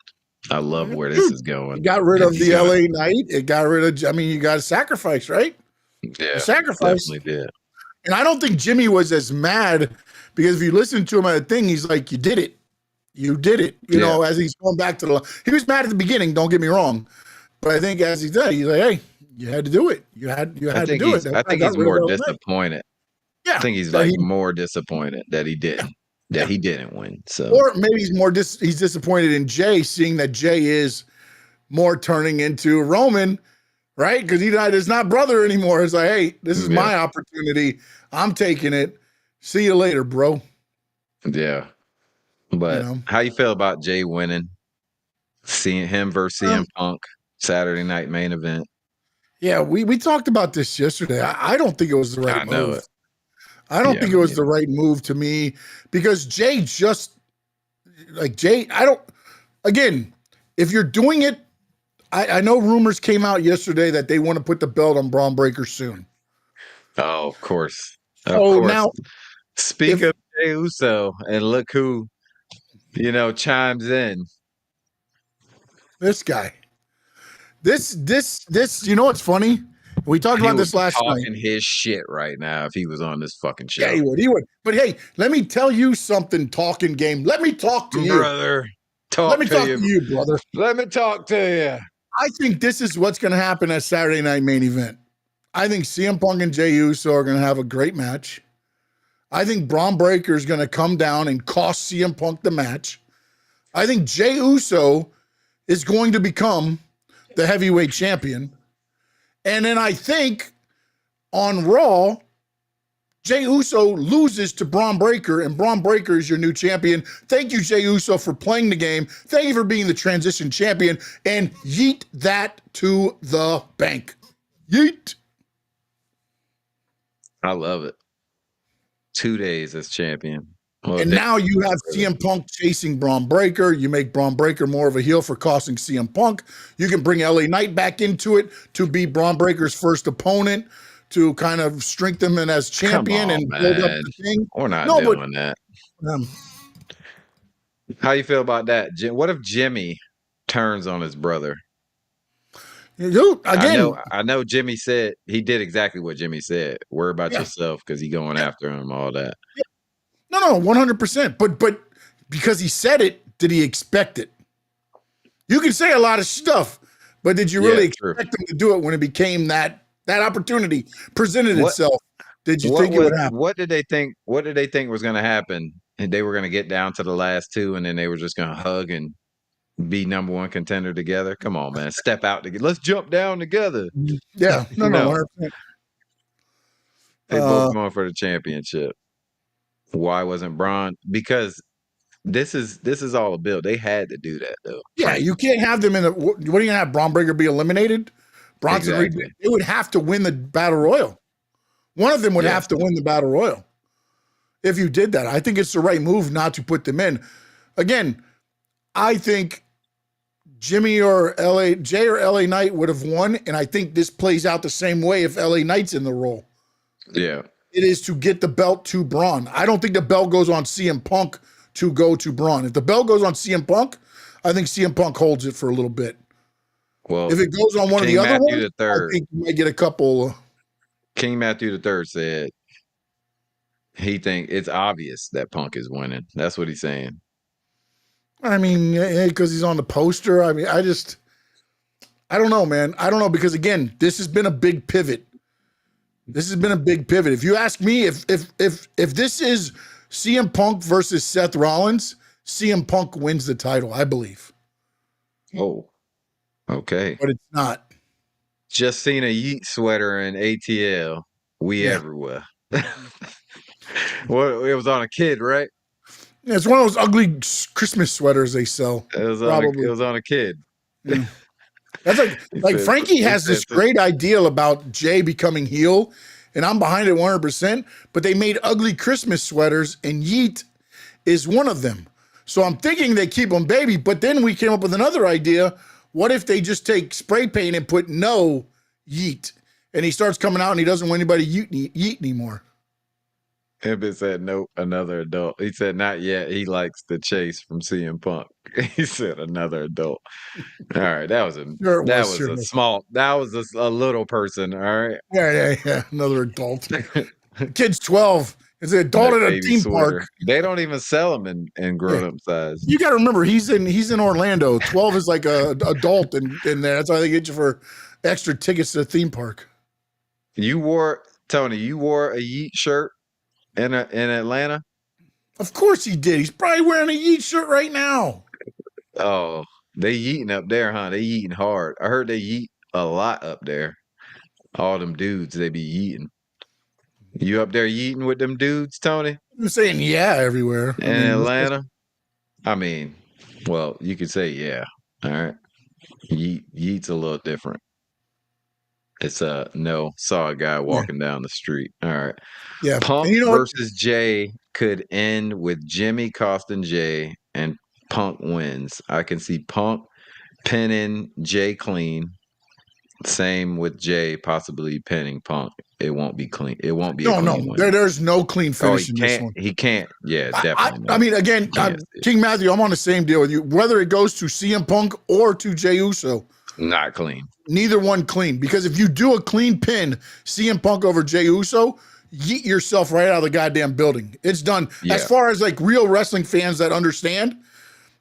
I love where this is going. It got rid of the LA Knight. It got rid of, I mean, you got a sacrifice, right? Yeah. Sacrifice. Definitely did. And I don't think Jimmy was as mad, because if you listen to him at the thing, he's like, you did it. You did it. You know, as he's going back to he was mad at the beginning, don't get me wrong. But I think as he did, he's like, hey, you had to do it. You had to do it. I think he's more disappointed. Yeah. I think he's like more disappointed that he didn't. That he didn't win. So, or maybe he's more he's disappointed in Jay, seeing that Jay is more turning into Roman, right? Because he's not brother anymore. It's like, hey, this is my opportunity. I'm taking it. See you later, bro. Yeah. But how you feel about Jay winning? Seeing him versus CM Punk Saturday night main event. Yeah, we talked about this yesterday. I don't think it was the right move. I don't think it was the right move to me, because Jay again, if you're doing it, I know rumors came out yesterday that they want to put the belt on Braun Breaker soon. Oh, of course. Now, speak of Jey Uso, and look who, chimes in. This guy. This, what's funny? We talked about this last night. Talking his shit right now if he was on this fucking show. Yeah, he would. But hey, let me tell you something, talking game. Let me talk to you. Brother. Let me talk to you, brother. Let me talk to you. I think this is what's going to happen at Saturday Night Main Event. I think CM Punk and Jey Uso are going to have a great match. I think Braun Breaker is going to come down and cost CM Punk the match. I think Jey Uso is going to become the heavyweight champion. And then I think on Raw, Jey Uso loses to Braun Breaker, and Braun Breaker is your new champion. Thank you, Jey Uso, for playing the game. Thank you for being the transition champion. And yeet that to the bank. Yeet. I love it. 2 days as champion. Well, and now you have CM Punk chasing Braun Breaker. You make Braun Breaker more of a heel for costing CM Punk. You can bring LA Knight back into it to be Braun Breaker's first opponent, to kind of strengthen him as champion and build up the thing. We're not doing that. How you feel about that? What if Jimmy turns on his brother? Dude, again, I know Jimmy said, he did exactly what Jimmy said. Worry about yourself, because he's going after him, all that. Yeah. No, 100%. But because he said it, did he expect it? You can say a lot of stuff, but did you really expect him to do it when it became that opportunity presented itself? Did you think it would happen? What did they think? What did they think was going to happen? And they were going to get down to the last two, and then they were just going to hug and be number one contender together. Come on, man. Step out together. Let's jump down together. Yeah. No. 100%. They both going for the championship. Why wasn't Braun? Because this is all a build. They had to do that though. Yeah, you can't have them in a. What are you gonna have? Braun Breaker be eliminated? Bronson Reed. They would have to win the battle royal. One of them would have to win the battle royal. If you did that, I think it's the right move not to put them in. Again, I think Jimmy or Jay or LA Knight would have won, and I think this plays out the same way if LA Knight's in the role. Yeah. It is to get the belt to Braun. I don't think the belt goes on CM Punk to go to Braun. If the belt goes on CM Punk, I think CM Punk holds it for a little bit. Well, if it goes on one of the other ones, I think you might get a couple. King Matthew III said he think it's obvious that Punk is winning. That's what he's saying. I mean, because he's on the poster. I mean, I don't know, man. I don't know, because again, this has been a big pivot. If you ask me, if this is CM Punk versus Seth Rollins, CM Punk wins the title, I believe. Oh, okay. But it's not. Just seen a Yeet sweater in ATL. We everywhere. Well, it was on a kid, right? Yeah, it's one of those ugly Christmas sweaters they sell. It was on a kid. Yeah. That's like Frankie has this great ideal about Jay becoming heel, and I'm behind it 100%, but they made ugly Christmas sweaters, and Yeet is one of them. So I'm thinking they keep him baby, but then we came up with another idea. What if they just take spray paint and put no Yeet, and he starts coming out and he doesn't want anybody Yeet anymore? Hibbit said, nope, another adult. He said, not yet. He likes the chase from CM Punk. He said, another adult. All right, that was a little person. All right. Yeah. Another adult. Kid's 12. It's an adult at a theme park. They don't even sell them in grown up size. You got to remember, he's in Orlando. 12 is like a adult in there. That's why they get you for extra tickets to the theme park. Tony, you wore a Yeet shirt in Atlanta? Of course he did. He's probably wearing a Yeet shirt right now. Oh, they yeeting up there, huh? They yeeting hard. I heard they yeet a lot up there. All them dudes, they be yeeting. You up there yeeting with them dudes, Tony? I'm saying yeah everywhere. In Atlanta? I mean, well, you could say yeah. All right. Yeet's a little different. It's saw a guy walking down the street. All right. Yeah. Punk versus Jay could end with Jimmy costing Jay and Punk wins. I can see Punk pinning Jay clean. Same with Jay possibly pinning Punk. It won't be clean. It won't be a clean win. There's no clean finish in this one. He can't. Yeah, definitely. I mean, again, King Matthew, I'm on the same deal with you. Whether it goes to CM Punk or to Jey Uso, not clean. Neither one clean. Because if you do a clean pin, CM Punk over Jey Uso, yeet yourself right out of the goddamn building. It's done. Yeah. As far as like real wrestling fans that understand,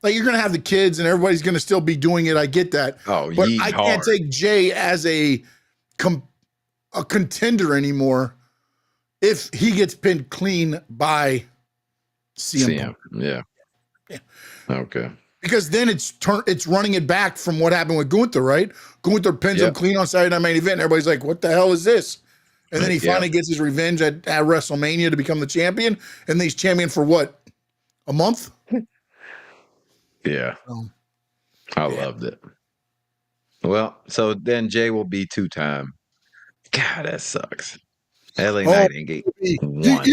like you're gonna have the kids and everybody's gonna still be doing it. I get that. Oh, but I can't take Jay as a contender anymore if he gets pinned clean by CM Punk. Yeah. Okay. Because then it's running it back from what happened with Gunther, right? Gunther pins him clean on Saturday Night Main Event. And everybody's like, what the hell is this? And then he finally gets his revenge at WrestleMania to become the champion. And then he's champion for what? A month? Yeah. I loved it. Well, so then Jay will be 2-time. God, that sucks. LA Knight ain't get one.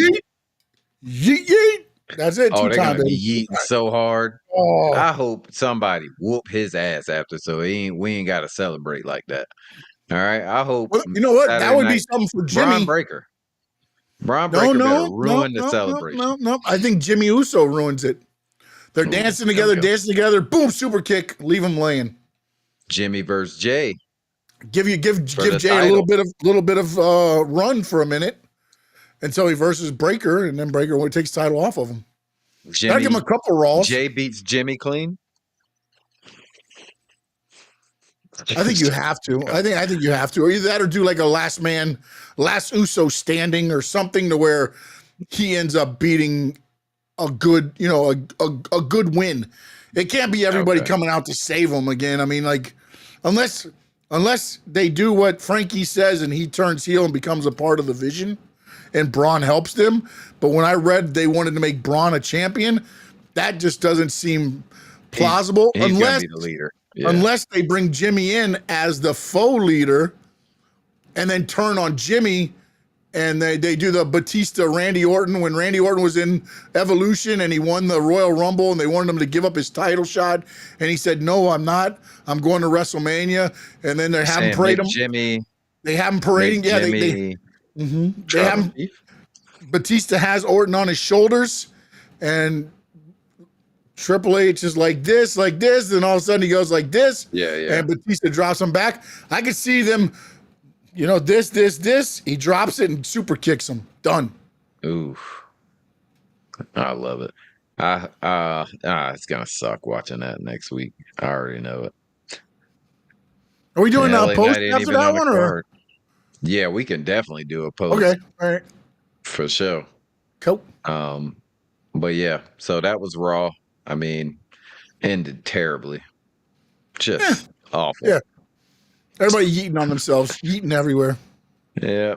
Yeet. That's it. Oh, they're gonna be yeeting so hard. Oh. I hope somebody whoop his ass after, so we ain't got to celebrate like that. All right. I hope. Well, you know what? That would be something for Jimmy. Braun Breaker better ruin the celebration. No. I think Jimmy Uso ruins it. They're dancing together. Boom, super kick. Leave him laying. Jimmy versus Jay. Give Jay a little bit of run for a minute until he versus Breaker, and then Breaker takes the title off of him. Gotta give him a couple Raws. Jay beats Jimmy clean. I think you have to. I think you have to. Or either that or do like a last Uso standing or something to where he ends up beating a good, a good win. It can't be everybody coming out to save them again. I mean, like, unless they do what Frankie says and he turns heel and becomes a part of the vision, and Braun helps them. But when I read they wanted to make Braun a champion, that just doesn't seem plausible. He's gonna be the leader. Yeah. Unless they bring Jimmy in as the faux leader, and then turn on Jimmy. And they do the Batista Randy Orton when Randy Orton was in Evolution and he won the Royal Rumble and they wanted him to give up his title shot. And he said, no, I'm not. I'm going to WrestleMania. And then they have him parade him. Jimmy. They have him parading. Yeah, they have him. Batista has Orton on his shoulders. And Triple H is like this. Then all of a sudden he goes like this. Yeah. And Batista drops him back. I could see them. This. He drops it and super kicks him. Done. Ooh, I love it. It's gonna suck watching that next week. I already know it. Are we doing a post after that one, or? Yeah, we can definitely do a post. Okay, all right, for sure. Cool. But yeah, so that was Raw. I mean, ended terribly. Just awful. Yeah. Everybody yeeting on themselves, yeeting everywhere. Yeah.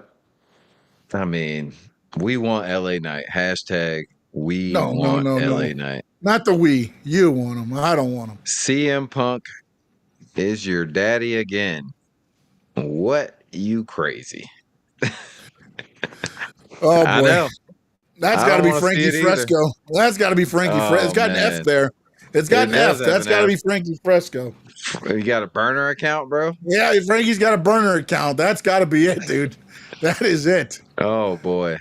I mean, we want LA Knight. Hashtag we want LA Knight. Not the we. You want them. I don't want them. CM Punk is your daddy again. What, you crazy? Oh, boy. I know. That's got to be Frankie Fresco. That's got to be Frankie Fresco. It's got an F there. It's got an F. That's got to be Frankie Fresco. You got a burner account, bro? Yeah, Frankie's got a burner account. That's got to be it, dude. That is it. Oh, boy.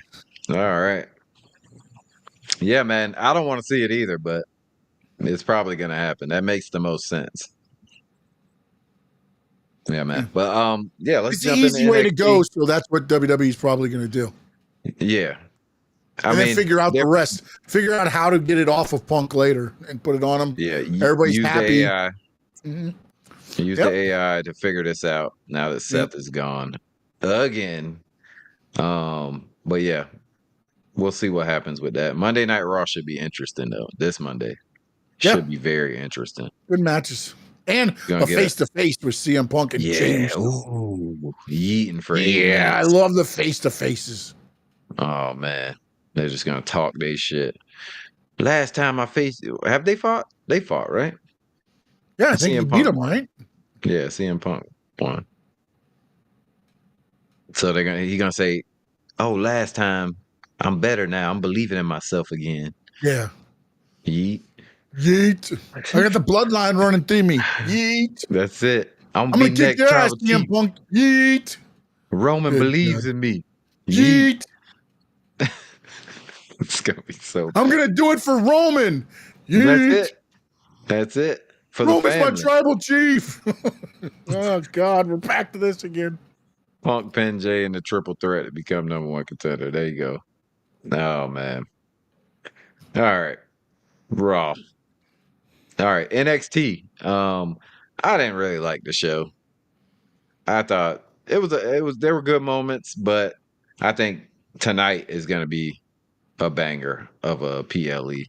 All right. Yeah, man. I don't want to see it either, but it's probably going to happen. That makes the most sense. Yeah, man. But, yeah, let's jump in. It's the easy way to go, so that's what WWE is probably going to do. Yeah. And then figure out the rest. Figure out how to get it off of Punk later and put it on him. Yeah. Everybody's happy. Use the AI to figure this out now that Seth is gone again. But yeah, we'll see what happens with that. Monday Night Raw should be interesting though. This Monday should be very interesting. Good matches. And a face-to-face with CM Punk and James. Ooh, yeeting for 8 minutes. Yeah, I love the face-to-faces. Oh, man. They're just going to talk their shit. Last time I faced... Have they fought? They fought, right? Yeah, I think he beat him, right? Yeah, CM Punk won. So he's going to say, oh, last time, I'm better now. I'm believing in myself again. Yeah. Yeet. Yeet. I got the bloodline running through me. Yeet. That's it. I'm going to kick your ass, CM Punk. Yeet. Roman believes in me. Yeet. It's going to be so bad. I'm going to do it for Roman. Yeet. That's it. For Roman's my tribal chief. Oh, God. We're back to this again. Punk, Pen Jay, and the triple threat to become #1 contender. There you go. Oh, man. All right. Raw. All right. NXT. I didn't really like the show. I thought there were good moments, but I think tonight is going to be a banger of a PLE,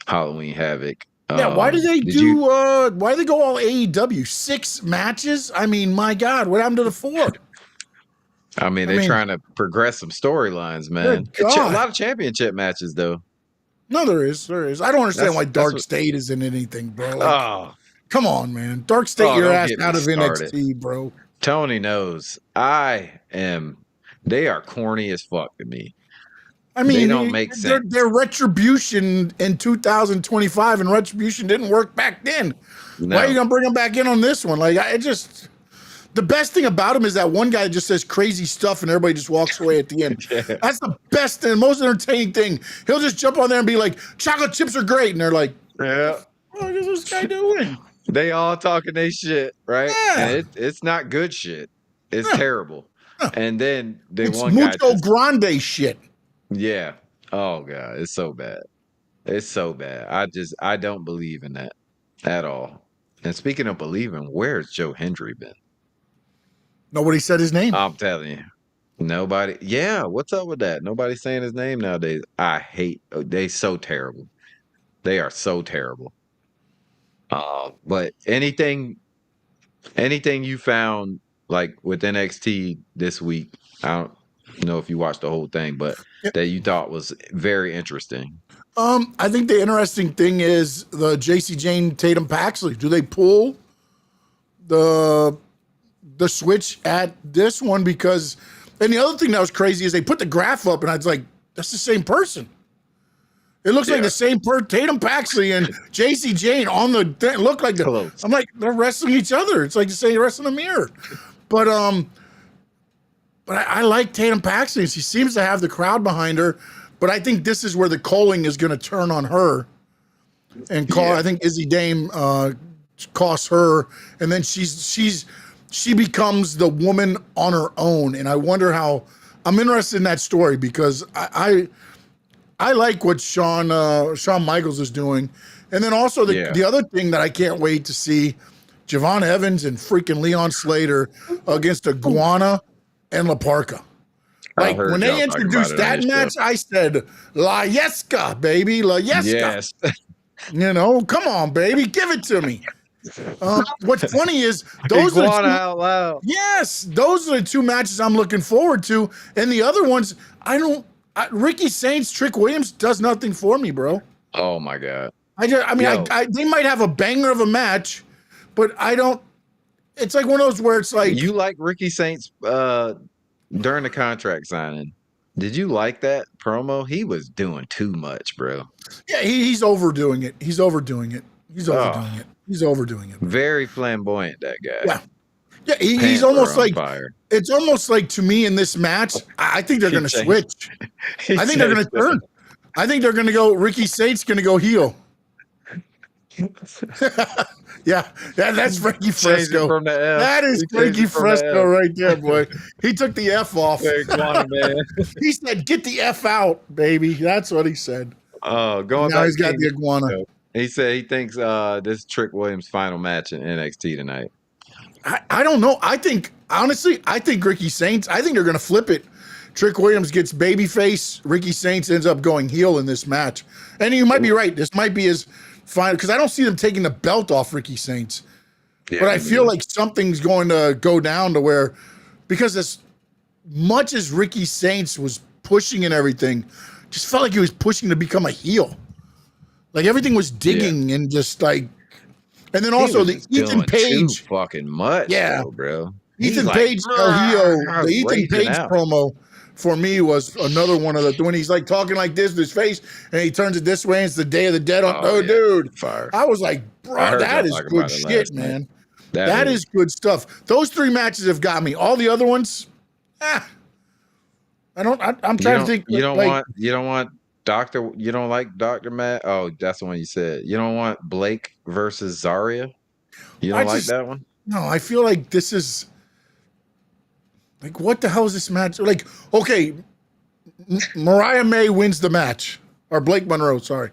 Halloween Havoc. Yeah, why do they why do they go all AEW? 6 matches? I mean, my God, what happened to the 4? I mean, they're trying to progress some storylines, man. A lot of championship matches, though. No, there is. I don't understand why Dark State is in anything, bro. Like, come on, man. Dark State your ass out of NXT, bro. Tony knows. They are corny as fuck to me. I mean, they don't make sense. They're Retribution in 2025, and Retribution didn't work back then. No. Why are you going to bring them back in on this one? Like, the best thing about him is that one guy just says crazy stuff and everybody just walks away at the end. Yeah. That's the best and most entertaining thing. He'll just jump on there and be like, chocolate chips are great. And they're like, yeah, what is this guy doing? They all talking their shit, right? Yeah. And it's not good shit. It's terrible. And then it's one guy Mucho Grande shit. Yeah. Oh, God. It's so bad. It's so bad. I don't believe in that at all. And speaking of believing, where's Joe Hendry been? Nobody said his name. I'm telling you. Nobody. Yeah. What's up with that? Nobody's saying his name nowadays. They so terrible. They are so terrible. But anything you found like with NXT this week, I don't know if you watched the whole thing, but that you thought was very interesting. I think the interesting thing is the JC Jane Tatum Paxley. Do they pull the switch at this one? Because, and the other thing that was crazy is they put the graph up and I was like, that's the same person. It looks like the same Tatum Paxley and JC Jane on the thing. Look like I'm like, they're wrestling each other. It's like to say you're wrestling a mirror. But I like Tatum Paxley. She seems to have the crowd behind her. But I think this is where the calling is going to turn on her and call. I think Izzy Dame costs her, and then she becomes the woman on her own. And I wonder how. I'm interested in that story because I like what Shawn Michaels is doing, and then also the other thing that I can't wait to see, Javon Evans and freaking Leon Slater against Iguana and La Parka. Like when they introduced that match, I said, La Yesca, baby, La Yesca. Yes. You know, come on, baby, give it to me. What's funny is those are out loud. Yes, those are the two matches I'm looking forward to, and the other ones Ricky Saints, Trick Williams does nothing for me, bro. Oh my god. They might have a banger of a match, but I don't. It's like one of those where it's like you like Ricky Saints during the contract signing. Did you like that promo? He was doing too much, bro. Yeah, he's overdoing it. He's overdoing it. He's overdoing it. Very flamboyant, that guy. Yeah. Yeah, he's almost like fire. It's almost like to me in this match, I think they're going to switch. I think they're going to turn. I think they're going to go. Ricky Saints going to go heel. yeah, that's Frankie Fresco. From the F. That is Frankie Fresco right there, boy. He took the F off. Man. He said, "Get the F out, baby." That's what he said. Oh, going now he's got the iguana. He said he thinks this is Trick Williams' final match in NXT tonight. I don't know. I think Ricky Saints. I think they're going to flip it. Trick Williams gets babyface. Ricky Saints ends up going heel in this match. And you might be right. This might be his final, because I don't see them taking the belt off Ricky Saints. Yeah, but I feel like something's going to go down to where, because as much as Ricky Saints was pushing and everything, just felt like he was pushing to become a heel. Like everything was digging and just like, and then also the Ethan Page too fucking much, though, bro. Ethan Page the Ethan Page promo for me was another one of the when he's like talking like this with his face and he turns it this way and it's the Day of the Dead. Dude, fire. I was like, bro, that is good shit, man. That is good stuff. Those three matches have got me. All the other ones, I'm trying to think. You don't want Doctor. You don't like Dr. Matt. Oh, that's the one you said. You don't want Blake versus Zarya. You don't like that one? No, I feel like this is like, what the hell is this match? Like, okay, Mariah May wins the match, or Blake Monroe. Sorry.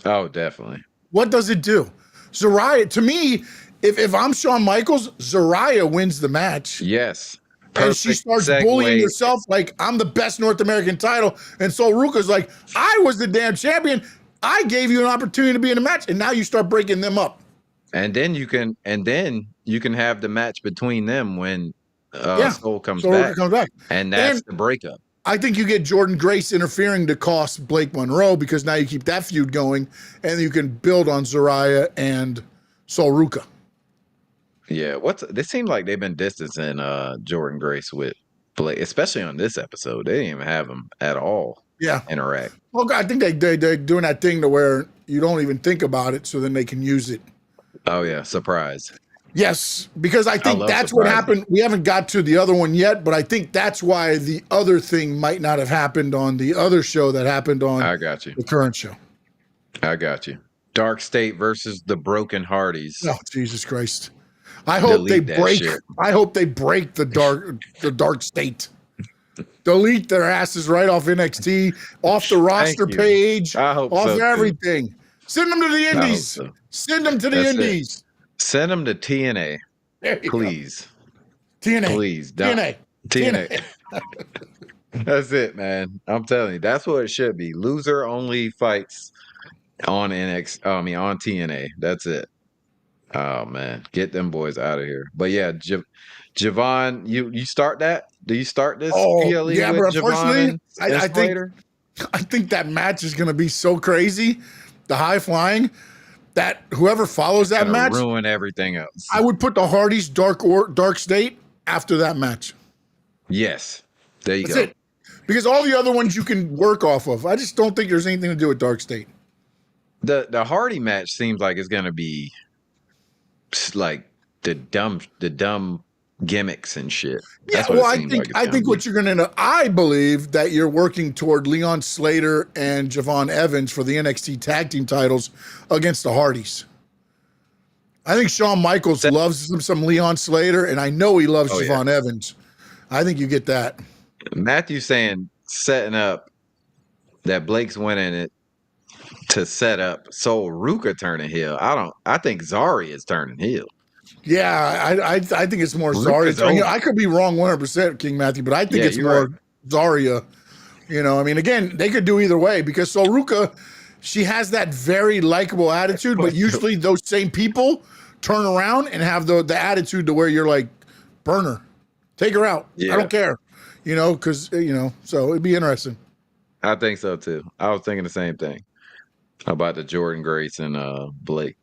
Oh, definitely. What does it do? Zarya, to me, if I'm Shawn Michaels, Zarya wins the match. Yes. And she starts bullying herself like, I'm the best North American title. And so Ruka's like, I was the damn champion. I gave you an opportunity to be in a match, and now you start breaking them up. And then you can have the match between them when Soul comes back. And that's the breakup. I think you get Jordan Grace interfering to cost Blake Monroe, because now you keep that feud going, and you can build on Zarya and Sol Ruka. Yeah, this seems like they've been distancing Jordan Grace with Blake, especially on this episode. They didn't even have him at all. Interact. Well, I think they're doing that thing to where you don't even think about it, so then they can use it. Oh yeah, surprise. Yes, because I think that's what happened. We haven't got to the other one yet, but I think that's why the other thing might not have happened on the other show that happened on the current show. I got you. Dark State versus the Broken Hardys. Oh, Jesus Christ. I hope they break. I hope they break the dark state. Delete their asses right off NXT, off the roster page, off everything. Send them to the Indies. Send them to the Indies. Send them to TNA, please. TNA, please. TNA. That's it, man. I'm telling you, that's what it should be. Loser only fights on on TNA. That's it. Oh man, get them boys out of here. But yeah, Javon, you start that? Do you start this Oh PLE yeah, with but Javon unfortunately, and I think Slater? that match is going to be so crazy, the high flying, that whoever follows that Gonna match, ruin everything else. I would put the Hardys Dark State after that match. Yes, there you That's go. it. Because all the other ones you can work off of. I just don't think there's anything to do with Dark State. The Hardy match seems like it's gonna be like the dumb gimmicks and shit. That's Yeah, what well, it seems like it's I gonna think be. what you're going to. I believe that you're working toward Leon Slater and Javon Evans for the NXT Tag Team titles against the Hardys. I think Shawn Michaels loves some Leon Slater, and I know he loves Javon Evans. I think you get that. Matthew saying setting up that Blake's winning it to set up so Ruka turning heel. I think Zari is turning heel. Yeah, I think it's more Ruka's Zarya. over. I could be wrong 100%, King Matthew, but I think it's more Zarya. You know, I mean, again, they could do either way because Ruka, she has that very likable attitude, but usually those same people turn around and have the attitude to where you're like, burn her, take her out. Yeah. I don't care, you know, because, you know, so it'd be interesting. I think so too. I was thinking the same thing about the Jordan Grace and Blake.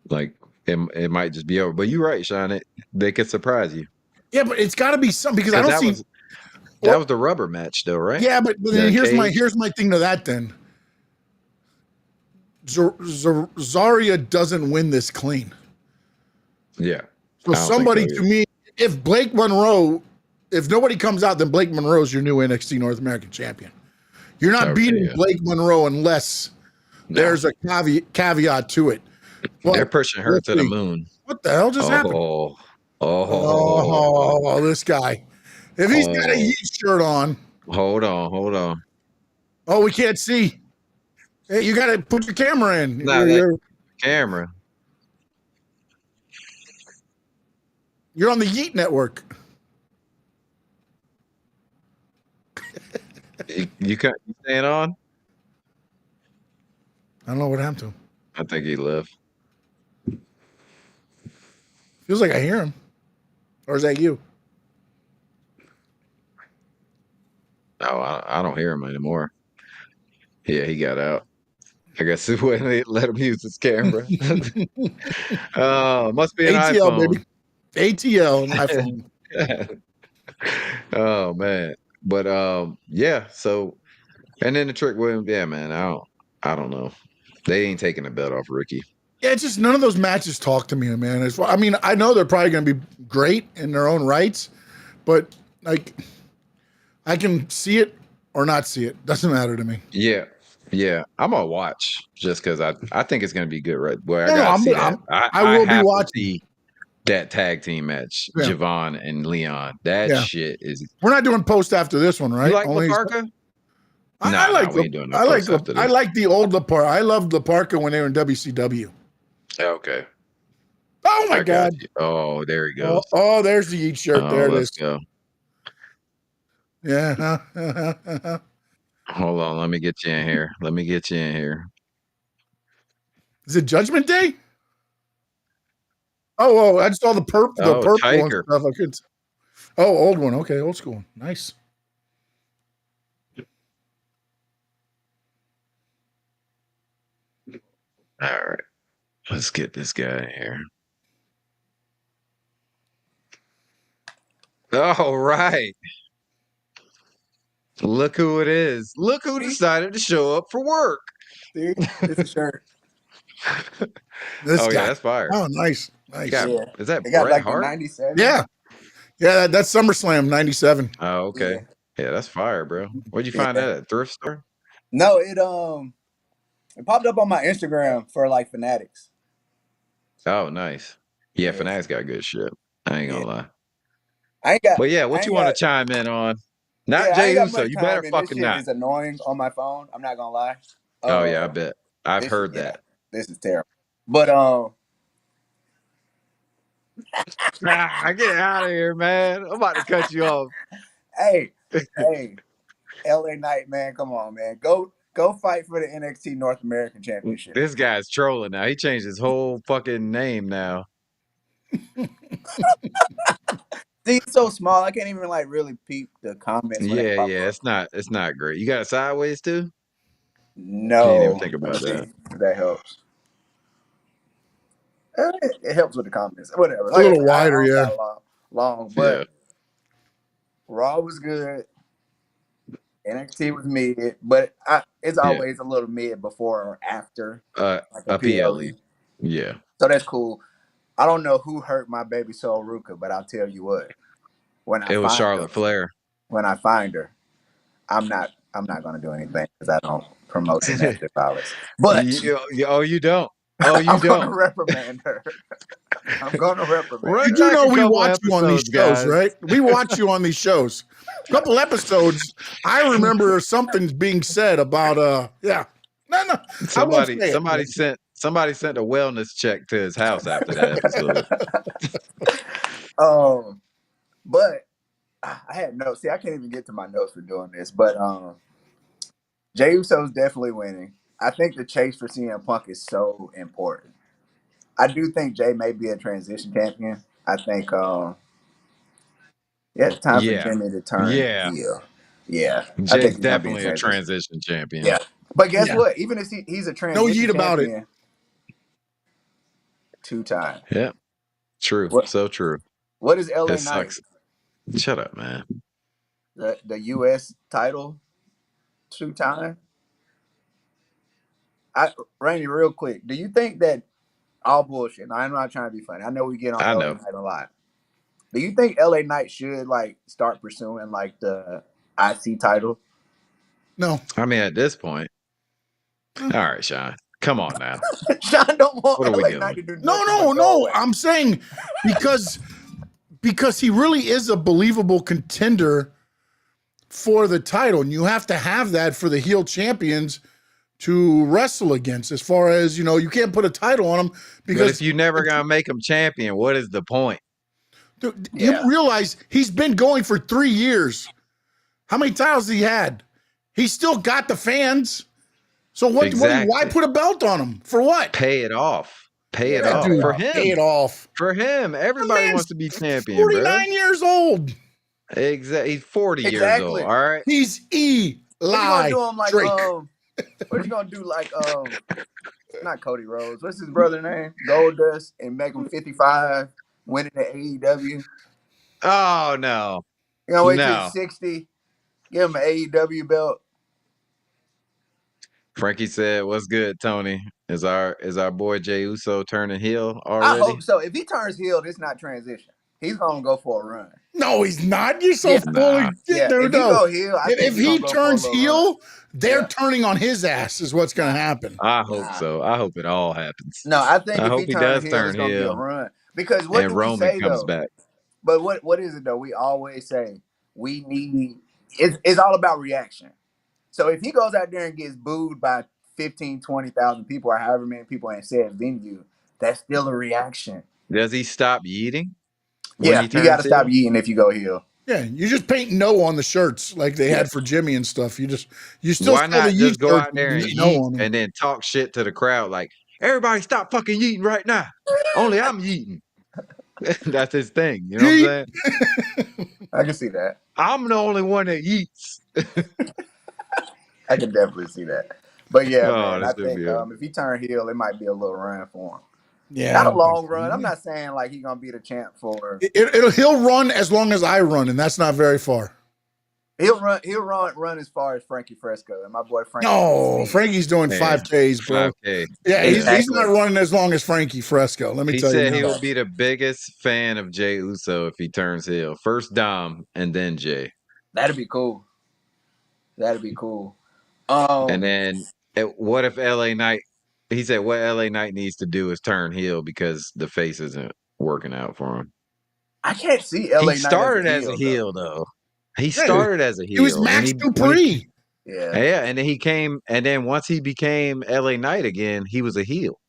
Like it might just be over. But you're right, Sean. They could surprise you. Yeah, but it's got to be something because I don't see. That was the rubber match, though, right? Yeah, but then here's my thing to that. Then Zarya doesn't win this clean. Yeah. So somebody to me, if Blake Monroe, if nobody comes out, then Blake Monroe's your new NXT North American champion. You're not beating Blake Monroe unless there's a caveat to it. But they're pushing her to the moon. What the hell just happened? Oh, this guy. If he's got a Yeet shirt on. Hold on. Oh, we can't see. Hey, you got to put your camera in. Camera. You're on the Yeet Network. You staying on? I don't know what happened to him. I think he left. Feels like I hear him. Or is that you? Oh, I don't hear him anymore. Yeah, he got out. I guess when they let him use his camera. Oh, must be an ATL, iPhone. baby. ATL, iPhone. Oh man. But yeah, so and then the Trick Williams, yeah, man. I don't know. They ain't taking the belt off Ricky. Yeah, it's just none of those matches talk to me, man. I mean, I know they're probably going to be great in their own rights, but like, I can see it or not see it. Doesn't matter to me. Yeah, I'm gonna watch just because I think it's gonna be good, right? Boy, I will be watching that tag team match, Javon and Leon. That shit is. We're not doing post after this one, right? You like LaParca? I like the old LaParca. I loved LaParca when they were in WCW. Okay. Oh my God. Oh, there he goes. Oh, there's the Yeet shirt. There it is. Go. Yeah. Hold on. Let me get you in here. Is it Judgment Day? Oh, I just saw the purple Tiger. and stuff. Old one. Okay, old school. Nice. All right. Let's get this guy in here. All right. Look who it is. Look who decided to show up for work. Dude, it's a shirt. This guy. Yeah, that's fire. Oh, nice. Is that Bret like Hart? 97. Yeah. That's SummerSlam 97. Oh, okay. Yeah, that's fire, bro. Where'd you find that at? A thrift store? No, it popped up on my Instagram for like Fanatics. Oh, nice. Yeah, Fanatics got good shit. I ain't gonna lie. But yeah, what you want to chime in on? Not Jey Uso. You better fucking not. This shit is annoying on my phone. I'm not gonna lie. Oh yeah, I bet. I've heard that. This is terrible. But get out of here, man. I'm about to cut you off. Hey, LA Knight, man. Come on, man. Go Go fight for the NXT North American Championship. This guy's trolling now. He changed his whole fucking name now. See, it's so small. I can't even like really peep the comments when they pop up. It's not great. You got it sideways too? Can't even No. think Let me about see that. if that helps. It helps with the comments. Whatever. A little wider, I don't yeah. got long, but Raw was good. NXT was mid, but it's always a little mid before or after A PLE. Yeah. So that's cool. I don't know who hurt my baby soul Ruka, but I'll tell you what. It was Charlotte Flair. When I find her, I'm not gonna do anything because I don't promote domestic violence. But you don't. Oh, you I'm don't. gonna reprimand her. I'm gonna reprimand her. You do know we watch you on these shows, right? We watch you on these shows. A couple episodes, I remember something being said about No. Somebody sent a wellness check to his house after that episode. But I had notes. See, I can't even get to my notes for doing this, but Jey Uso's definitely winning. I think the chase for CM Punk is so important. I do think Jey may be a transition champion. I think it's time for Jimmy to turn heel. Yeah. Jay's definitely a transition champion. Yeah. But guess what? Even if he's a transition champion, about it. 2 times. Yeah. True. So true. What is LA Knight? Sucks. Shut up, man. The US title 2 times? Rainey, real quick, do you think that all bullshit? I'm not trying to be funny. I know we get on LA Knight a lot. Do you think LA Knight should like start pursuing like the IC title? No. I mean, at this point. All right, Sean. Come on now. Sean don't want LA Knight to do nothing. No. I'm saying because he really is a believable contender for the title, and you have to have that for the heel champions to wrestle against. As far as, you can't put a title on him because but if you never gonna make him champion, what is the point? Dude, you realize he's been going for 3 years. How many titles has he had? He's still got the fans. So why put a belt on him? For what? Pay it off. Dude, for him. Pay it off. For him. Everybody wants to be champion, 49 years old. Exactly. He's 40 years old. All right. He's Eli Drake. What you gonna do like not Cody Rhodes? What's his brother name? Goldust, and make him 55, winning the AEW. Oh no. You know, wait till he's 60, give him an AEW belt. Frankie said, "What's good, Tony? Is our boy Jey Uso turning heel already?" I hope so. If he turns heel, it's not transition. He's gonna go for a run. No, he's not. You're so fully there. If he go heel, if he turns heel, they're turning on his ass. Is what's gonna happen. I hope so. I hope it all happens. No, I think if he does turn heel, it's gonna be a run. Because what and do we Roman say comes though? back. But what is it though? We always say we need. It's all about reaction. So if he goes out there and gets booed by 15, 20,000 people or however many people ain't said venue, that's still a reaction. Does he stop yeeting? Yeah, you got to stop yeeting if you go heel. Yeah, you just paint no on the shirts like they had for Jimmy and stuff. You still why not just go out there and yeet and then talk shit to the crowd like, everybody stop fucking yeeting right now. Only I'm yeeting. That's his thing. You know what I'm saying? I can see that. I'm the only one that yeets. I can definitely see that. But yeah, man, I think if he turn heel, it might be a little run for him. Yeah, not a long run. I'm not saying like he's gonna be the champ for. He'll run as long as I run, and that's not very far. He'll run as far as Frankie Fresco and my boy Frankie. No, Frankie's doing 5Ks, bro. 5K. Yeah, he's not running as long as Frankie Fresco. Let me tell you. He said he'll be the biggest fan of Jey Uso if he turns heel. First Dom and then Jey. That'd be cool. And then what if LA Knight? He said what LA Knight needs to do is turn heel because the face isn't working out for him. I can't see LA Knight. He started as a heel though. He started as a heel. He was Max Dupree. Yeah, and then he came, and then once he became LA Knight again, he was a heel.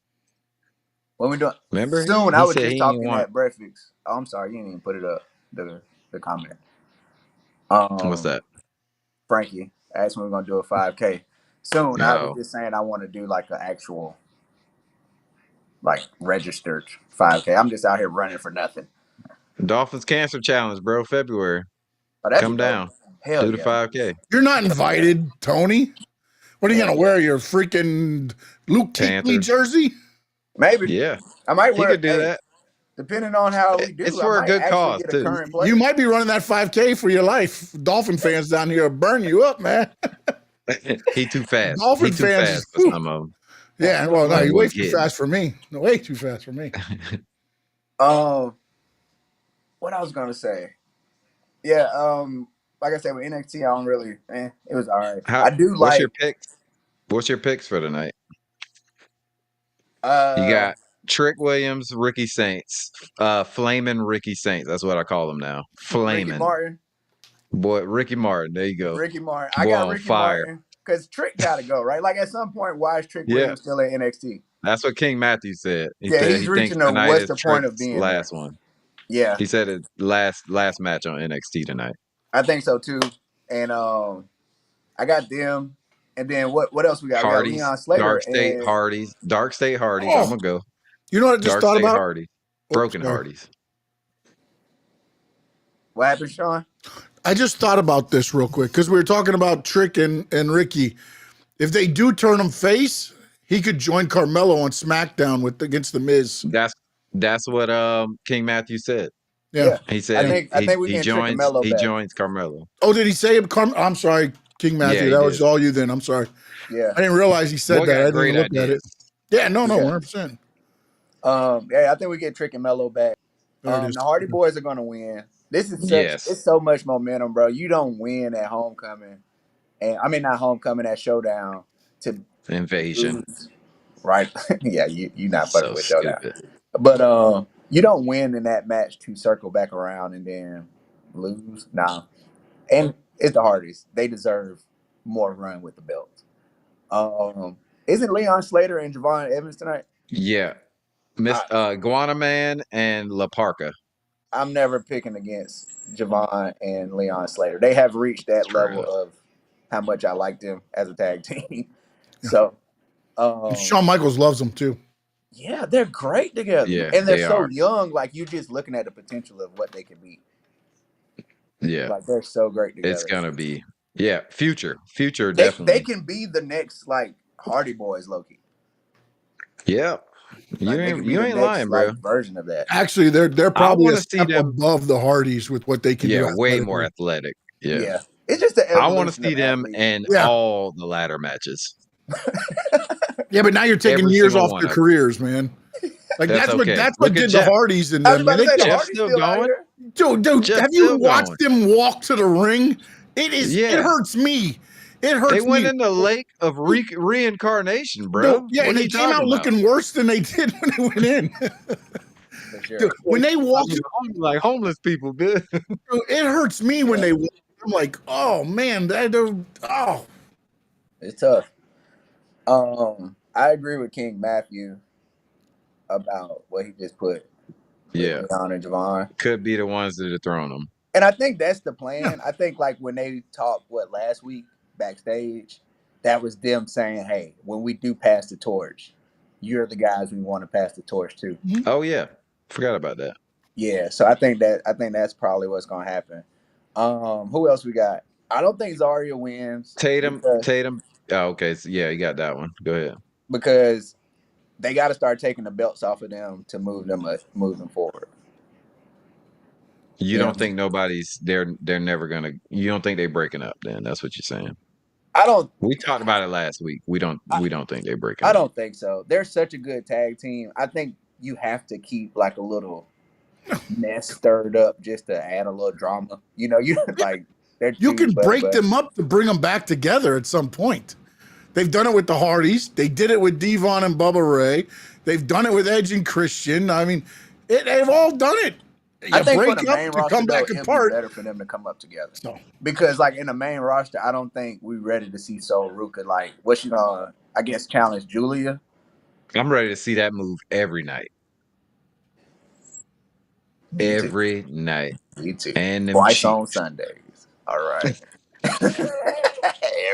What we doing? Remember? Soon I was just talking at breakfast. Oh, I'm sorry, you didn't even put it up. The comment. What's that? Frankie asked when we're gonna do a 5K. soon. I was No. just saying I want to do like an actual, like registered 5K. I'm just out here running for nothing. Dolphins Cancer Challenge, bro. February. Oh, that's a Come go. down. Hell Do the yeah. 5K. You're not invited, Tony. What are you Hell gonna yeah. wear? Your freaking Luke Kuechly Panthers. jersey? Maybe. Yeah. I might He wear. could do Hey, that. depending on how we It's do, I for a might good actually cause get a too. current player. You might be running that 5K for your life. Dolphin fans down here will burn you up, man. He too fast. Dolphin He too fans, fast for whew. some of them. Yeah, well, no, Like you're we way too kidding. fast for me. Way too fast for me. What I was gonna say. Yeah, like I said with NXT, I don't really. It was all right. I do What's your like. picks? What's your picks for tonight? You Uh, got Trick Williams, Ricky Saints, Flamin' Ricky Saints. That's what I call them now. Ricky Flamin'. Martin. Boy, Ricky Martin. There you go. Ricky Martin. I Boy got on Ricky fire. Martin because Trick got to go, right? Like at some point, why is Trick Yeah. Williams still in NXT? That's what King Matthew said. He Yeah, said he's he thinks reaching a tonight what's is the point of Trick's being there? last one. Yeah, He said it last match on NXT tonight. I think so too. And I got them. And then what else we got? We got Hardys, Leon Slater Dark State and Hardys, Dark State Hardys. Oh, I'm gonna go. you know what I just Dark thought State about? Hardys, Oops, Broken sorry. Hardys. what happened, Sean? I just thought about this real quick because we were talking about Trick and Ricky. If they do turn him face, he could join Carmelo on SmackDown against the Miz. That's what King Matthew said. Yeah. He said I think we can trick Carmelo he back. joins Carmelo. Oh, did he say it? I'm sorry, King Matthew. Yeah, that he was did. all you then. I'm sorry. Yeah. I didn't realize he said Boy that. got I didn't great even look at it. ideas. Yeah, no, Yeah. 100%. Yeah, I think we get Trick and Mello back. There it is. The Hardy Boys are gonna win. This is Yes. it's so much momentum, bro. You don't win at homecoming, and I mean not homecoming, at Showdown to Invasion. lose, right? Yeah, you not fucking So with Showdown, stupid. but you don't win in that match to circle back around and then lose. Nah, and it's the Hardys. They deserve more run with the belt. Isn't Leon Slater and Javon Evans tonight? Yeah. Miss Guana Man and La Parca. I'm never picking against Javon and Leon Slater. They have reached that level of how much I like them as a tag team. Yeah. So, And Shawn Michaels loves them too. Yeah, they're great together. Yeah, and they're they so are. young. Like you're just looking at the potential of what they can be. Yeah. Like they're so great together. It's gonna be future They definitely. can be the next like Hardy Boys, Loki. Yeah. Like, You ain't lying, bro. Version of that. Actually, they're probably a wanna see step them- above the Hardys with what they can do. Yeah, way athletically. more athletic. Yeah. It's just the I want to evolution see of them athletes. in Yeah. all the ladder matches. Yeah, but now you're taking Every years single off one their of them. careers, man. Like That's that's okay. what Look at did the Jeff. Hardys in I was them. about to say the Jeff's Hardys still still out going. here. Dude, Jeff's have you still watched them walk to the ring? It hurts me. It hurts They went me. in the lake of reincarnation, bro. Yeah, What and are they you came out talking about? looking worse than they did when they went in. For sure. Dude, when they walked, like homeless people, dude. it hurts me when they walk. I'm like, oh man, It's tough. I agree with King Matthew about what he just put. Yeah. Leon and Javon. Could be the ones that are throwing them. And I think that's the plan. I think like when they talked last week backstage, that was them saying, "Hey, when we do pass the torch, you're the guys we want to pass the torch to." Oh yeah, forgot about that. Yeah, so I think that's probably what's gonna happen. Who else we got? I don't think Zarya wins. Tatum. Oh, okay. So, yeah, you got that one. Go ahead. Because they got to start taking the belts off of them to move them forward. You don't think they're never gonna? You don't think they're breaking up? Then that's what you're saying. I don't. We talked about it last week. We don't think they're breaking up. I don't think so. They're such a good tag team. I think you have to keep like a little mess stirred up just to add a little drama. You like you can break them up to bring them back together at some point. They've done it with the Hardys. They did it with Devon and Bubba Ray. They've done it with Edge and Christian. I mean, they've all done it. I think break for the main up to roster, come back it'd apart. be better for them to come up together. No. Because like in the main roster, I don't think we're ready to see Sol Ruka like what's she gonna challenge Julia. I'm ready to see that move every night. Every night. Me too. And them Twice cheeks. on Sundays. All right.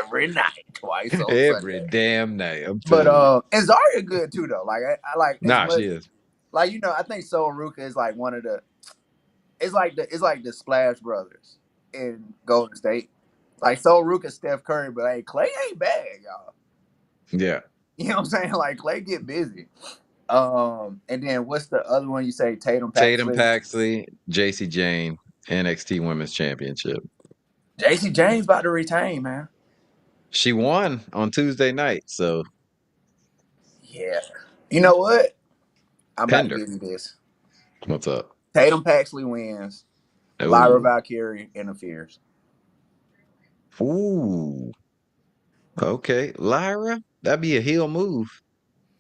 every night, twice on Every Sunday. damn night. I'm But telling you. and Zarya good too though. Like I like as Nah, much she is. like I think Sol Ruka is like one of the it's like the Splash Brothers in Golden State. Like Sol Ruka, Steph Curry, but hey, Clay ain't bad, y'all. Yeah. You know what I'm saying? Like Clay get busy. And then what's the other one you say? Tatum Tatum Paxley. Paxley, JC Jane, NXT Women's Championship. JC James about to retain, man. She won on Tuesday night, so Yeah. You know what? I'm about to Pender. give you this. What's up? Tatum Paxley wins. Lyra Oh. Valkyrie interferes. Ooh. Okay. Lyra? That'd be a heel move.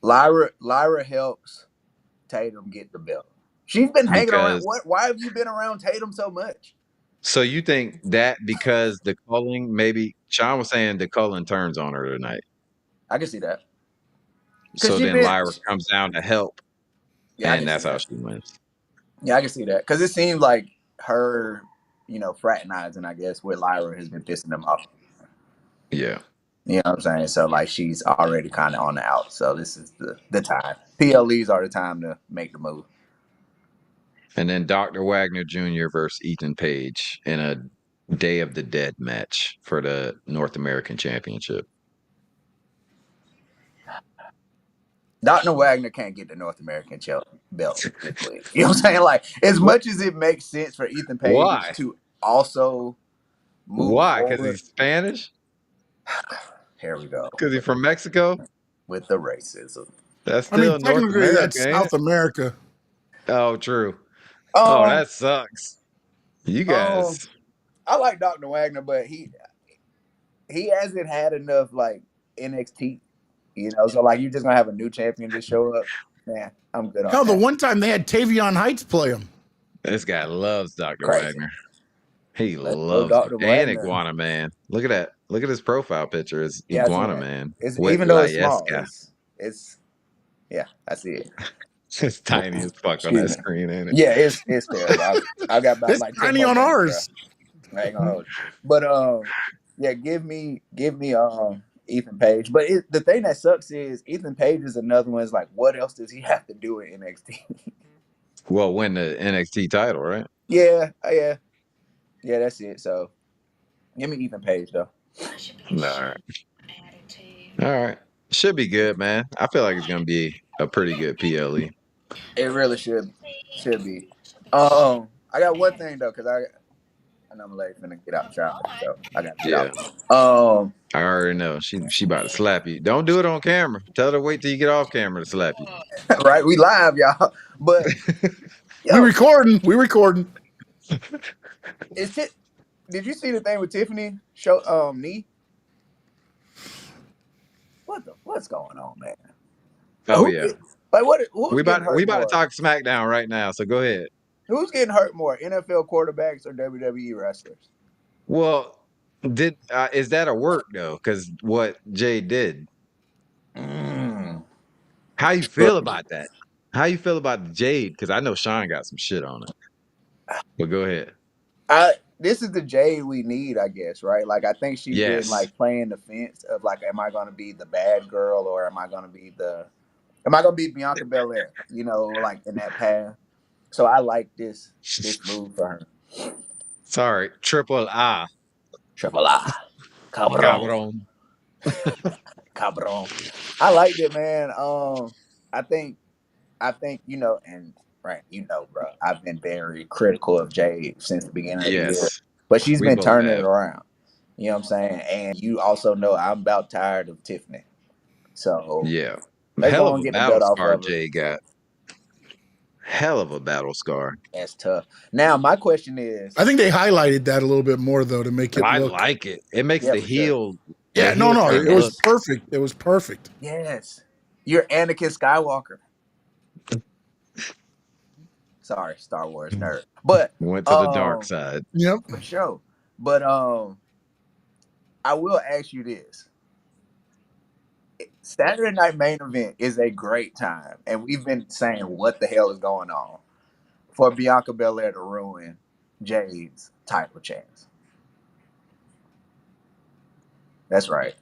Lyra helps Tatum get the belt. She's been hanging around. Because Why have you been around Tatum so much? so you think that because the culling, maybe Sean was saying the culling turns on her tonight. I can see that. Because So she then been Lyra comes down to help, Yeah, I and can see that's how that. she wins. Yeah, I can see that. Because it seems like her, fraternizing, I guess, with Lyra has been pissing them off. Yeah. You know what I'm saying? So like she's already kind of on the out. So this is the time. PLEs are the time to make the move. And then Dr. Wagner Jr. versus Ethan Page in a Day of the Dead match for the North American Championship. Dr. Wagner can't get the North American belt in this league. You know what I'm saying? Like, as much as it makes sense for Ethan Page Why? to also move Why? Because forward. he's Spanish? Here we go. Because he's from Mexico? With the racism. That's I mean, still North technically, America, that's ain't South it? America. Oh, true. Oh, that sucks. You guys. I like Dr. Wagner, but he hasn't had enough like NXT, So like you're just gonna have a new champion just show up. Man, I'm good on Hell, the that. one time they had Tavion Heights play him. This guy loves Dr. Crazy. Wagner. He Let's go, loves Dr. him. And Wagner. Iguana Man. Look at that. Look at his profile picture. It's Yeah, I see Iguana that. Man. It's With even though La it's small, Yesca. it's yeah, I see it. It's tiny as fuck on Excuse that me. screen, ain't it? Yeah, it's terrible. I got about It's like 10 tiny more on minutes, ours. bro. I ain't gonna hold you. But yeah, give me Ethan Page. But the thing that sucks is Ethan Page is another one. Is like, what else does he have to do in NXT? Well, win the NXT title, right? Yeah, that's it. So give me Ethan Page though. All right. All right. Should be good, man. I feel like it's gonna be a pretty good PLE. It really should be. I got one thing though, because and I'm late finna get out the shower, so I gotta get Yeah. out. I already know. She about to slap you. Don't do it on camera. Tell her to wait till you get off camera to slap you. Right, we live, y'all. But We yo, recording. did you see the thing with Tiffany show knee? What's going on, man? Oh yeah. Who's getting hurt We about to more? talk SmackDown right now, so go ahead. Who's getting hurt more? NFL quarterbacks or WWE wrestlers? Well, is that a work though? Because what Jay did. How you feel about that? How you feel about the Jade? Because I know Sean got some shit on it. But go ahead. This is the Jade we need, I guess, right? Like I think she's been Yes. like playing the fence of like, am I gonna be the bad girl or am I gonna be Bianca Belair? Like in that path. So I like this move for her. Sorry, Triple I. Triple I. Cabron. Cabron. I liked it, man. I think and right, bro. I've been very critical of Jade since the beginning of the year, Yes. but she's We been both turning it have. around. You know what I'm saying? And you also know I'm about tired of Tiffany. So Yeah. let's Hell go of and a get the battle belt off scar of her. Jay got. Hell of a battle scar. That's tough. Now my question is, I think they highlighted that a little bit more though to make it I look. like it. It makes Yeah, the for sure. heel. Yeah, the heel turn it was look. perfect. It was perfect. Yes, you're Anakin Skywalker. Sorry, Star Wars nerd, but Went to the dark side. Yep. for sure. But I will ask you this: Saturday Night Main Event is a great time, and we've been saying what the hell is going on for Bianca Belair to ruin Jade's title chance. That's right.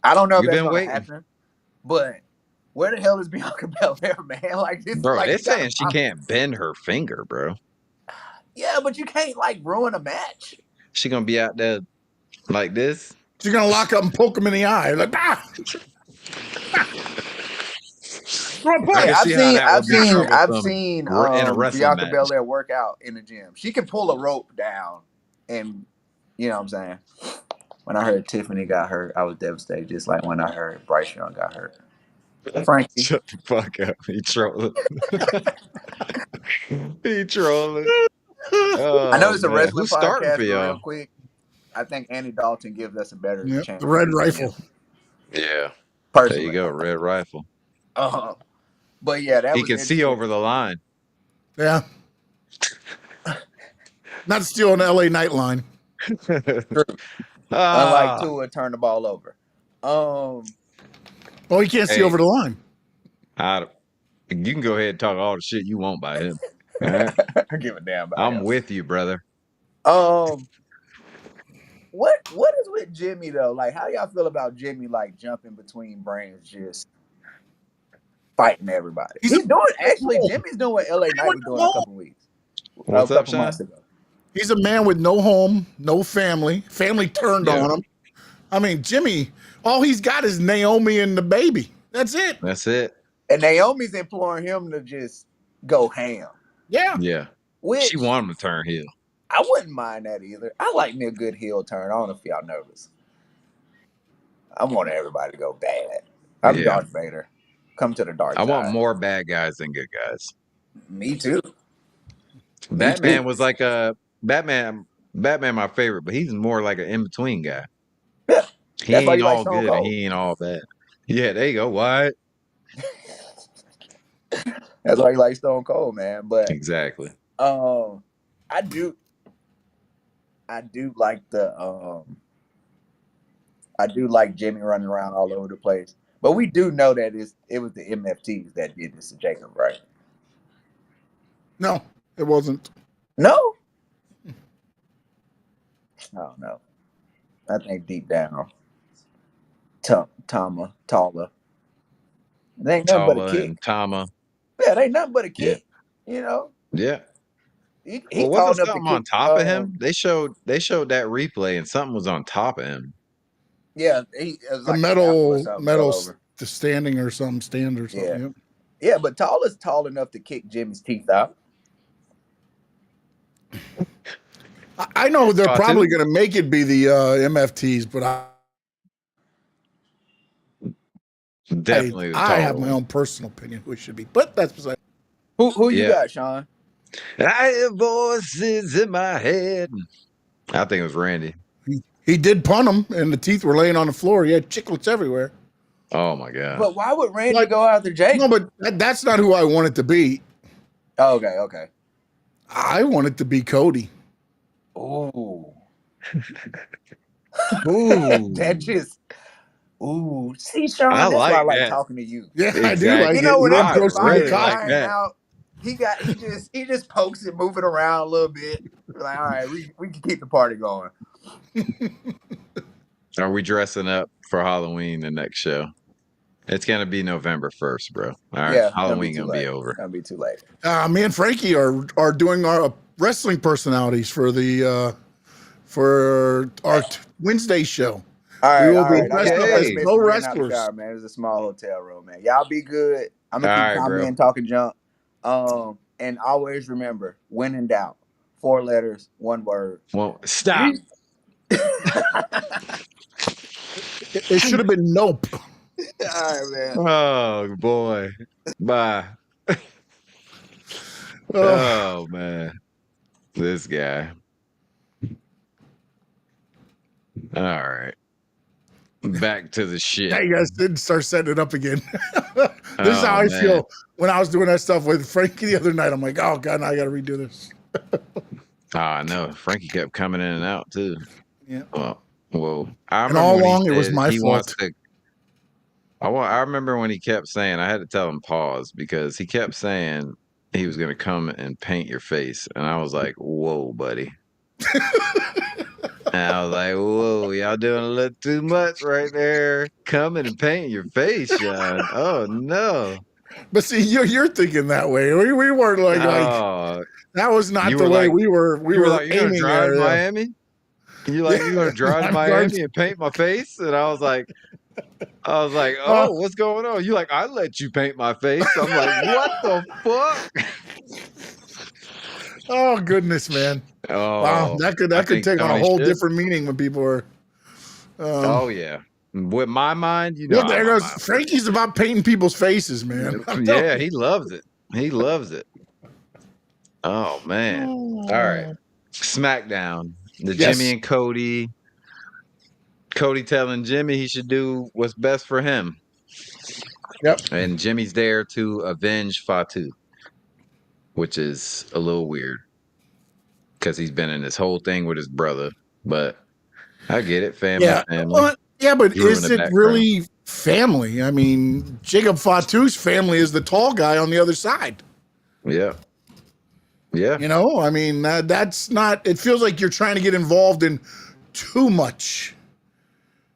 I don't know if You've that's been gonna waiting. happen, but where the hell is Bianca Belair, man? Like this, Bro, like they're you gotta saying she find. can't bend her finger, bro. Yeah, but you can't like ruin a match. She gonna be out there like this. She's gonna lock up and poke him in the eye, like throw a I Hey, can punch. see how that would be I've troublesome seen in a wrestling Bianca match. Belair work out in the gym. She can pull a rope down, and you know what I'm saying. When I heard Tiffany got hurt, I was devastated. Just like when I heard Bryce Young got hurt. Frankie, Shut the fuck up. He trolling. He trolling. I know Oh it's a man. wrestling Who's starting for podcast, but y'all? real quick, I think Andy Dalton gives us a better Yep, chance the to Red beat Rifle. him. Yeah. There you Personally, go, Red Rifle. but yeah, that He was can see over the line. Yeah. Not stealing the LA Nightline. True. Unlike Ah, Tua, turn the ball over. Oh, he can't see hey, over the line. you can go ahead and talk all the shit you want by him. All right. I give a damn about I'm him. with you, brother. What is with Jimmy though? Like, how y'all feel about Jimmy like jumping between brands, just fighting everybody? He's doing Jimmy's doing what LA Knight was doing a couple weeks, a What's up, couple Sean? months ago. He's a man with no home, no family. Family turned Yeah. on him. I mean, Jimmy, all he's got is Naomi and the baby. That's it. That's it. And Naomi's imploring him to just go ham. Yeah. Yeah. Which She wanted him to turn heel. I wouldn't mind that either. I like me a good heel turn. I don't know if y'all nervous. I want everybody to go bad. I'm Yeah. Darth Vader. Come to the dark I side. want more bad guys than good guys. Me too. Batman was like a Batman, my favorite, but he's more like an in-between guy. Yeah. He That's why ain't you like all Stone good and Cold. he ain't all bad. Yeah, there you go. What? That's why you like Stone Cold, man. But Exactly. I do like I do like Jimmy running around all over the place. But we do know that it was the MFTs that did this to Jacob, right? No, it wasn't. No? Oh no. I think deep down, Tama, Tala. It ain't nothing but a Tala kick. and Tama. Yeah, it ain't nothing but a Yeah. kick. You know? Yeah. He Well, tall wasn't enough to something kick. on top of him? They showed that replay and something was on top of him. Yeah, it was A like an apple or metal, something fell metal over. standing or something, stand or something. Yeah. Yep. Yeah, but Tala's tall enough to kick Jimmy's teeth out. I know they're Saw probably too. going to make it be the MFTs, but Definitely the I have taller my one. own personal opinion who it should be. But that's beside. Who you Yeah. got, Sean? I hear voices in my head. I think it was Randy. He did punt him, and the teeth were laying on the floor. He had chiclets everywhere. Oh my god. But why would Randy go after Jake? No, but that's not who I want it to be. Oh, okay. I want it to be Cody. Ooh. Ooh. That just see, Sean, I that's why I like like that. talking to you. Yeah, I do Exactly. like You know, it. when You I'm didn't I throw some good really dividing like cock. mine that. out, he just pokes it, moving around a little bit. Like, all right, we can keep the party going. Are we dressing up for Halloween the next show? It's gonna be November 1st, bro. All right. Yeah, Halloween gonna be over. It's gonna be too late. Me and Frankie are doing our wrestling personalities for the for our Wednesday show. All We right, will all be right. dressed up I as gotta admit pro to getting out the wrestlers. shower, man. It's a small hotel room, man. Y'all be good. I'm gonna All keep right, bro. commenting, talking junk. And always remember, when in doubt, 4 letters, 1 word. Well, stop. It should have been nope. All right, man. Oh boy. Bye. Oh man. This guy. All right. Back to the shit. Yeah, you guys didn't start setting it up again. This is how I man. feel when I was doing that stuff with Frankie the other night. I'm like, oh god, now I got to redo this. I know. Frankie kept coming in and out too. Yeah. Well, I And remember all when he along, it was said my he wants fault. to. I remember when he kept saying, I had to tell him pause because he kept saying he was going to come and paint your face, and I was like, "Whoa, buddy." And I was like, whoa, y'all doing a little too much right there. Coming and painting your face, Sean. Oh no. But see, you're thinking that way. We weren't like Oh, that was not you the were way like, we were you're gonna aiming drive there. to Yeah. Miami? You're gonna drive to I'm going Miami and paint my face? And I was like, uh, oh, what's going on? You like, I let you paint my face. I'm like, what the fuck? oh goodness, man. Wow, Oh, I that could think take on a Tony whole should. different meaning when people are Oh yeah. With my mind, well, how there my goes mind works. Frankie's about painting people's faces, man. I'm telling Yeah, you. he loves it. He loves it. Oh man. All right. Oh. SmackDown. The Jimmy Yes. and Cody. Cody telling Jimmy he should do what's best for him. Yep. And Jimmy's there to avenge Fatu, which is a little weird because he's been in this whole thing with his brother. But I get it. Family, Yeah. family. Yeah, but Drew in is the it background. really family? I mean, Jacob Fatu's family is the tall guy on the other side. Yeah. Yeah. You know, I mean, that's not, it feels like you're trying to get involved in too much.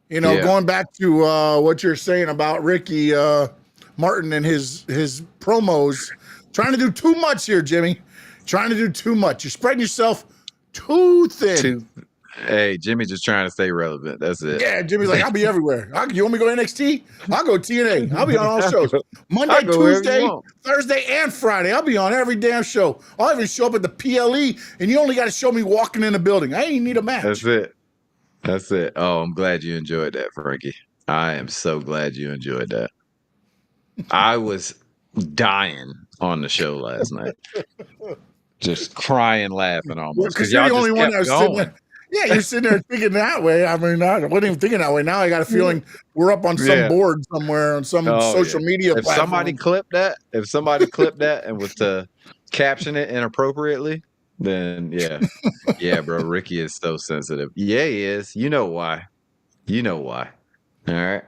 You know, Yeah. going back to what you're saying about Ricky Martin and his promos, trying to do too much here, Jimmy. Trying to do too much. You're spreading yourself too thin. Hey, Jimmy just trying to stay relevant. That's it. Yeah, Jimmy's like, I'll be everywhere. You want me to go NXT? I'll go TNA. I'll be on all shows. Monday, go wherever you Tuesday, want. Thursday, and Friday. I'll be on every damn show. I'll even show up at the PLE, and you only got to show me walking in the building. I ain't need a match. That's it. That's it. Oh, I'm glad you enjoyed that, Frankie. I am so glad you enjoyed that. I was dying on the show last night. Just crying, laughing almost. Because Because you're y'all the only just one kept that was sitting going. there. Yeah, you're sitting there thinking that way. I mean, I wasn't even thinking that way. Now I got a feeling we're up on some Yeah. board somewhere on some social media If platform. somebody clipped that and was to caption it inappropriately, then yeah. Yeah, bro. Ricky is so sensitive. Yeah, he is. You know why. You know why. All right.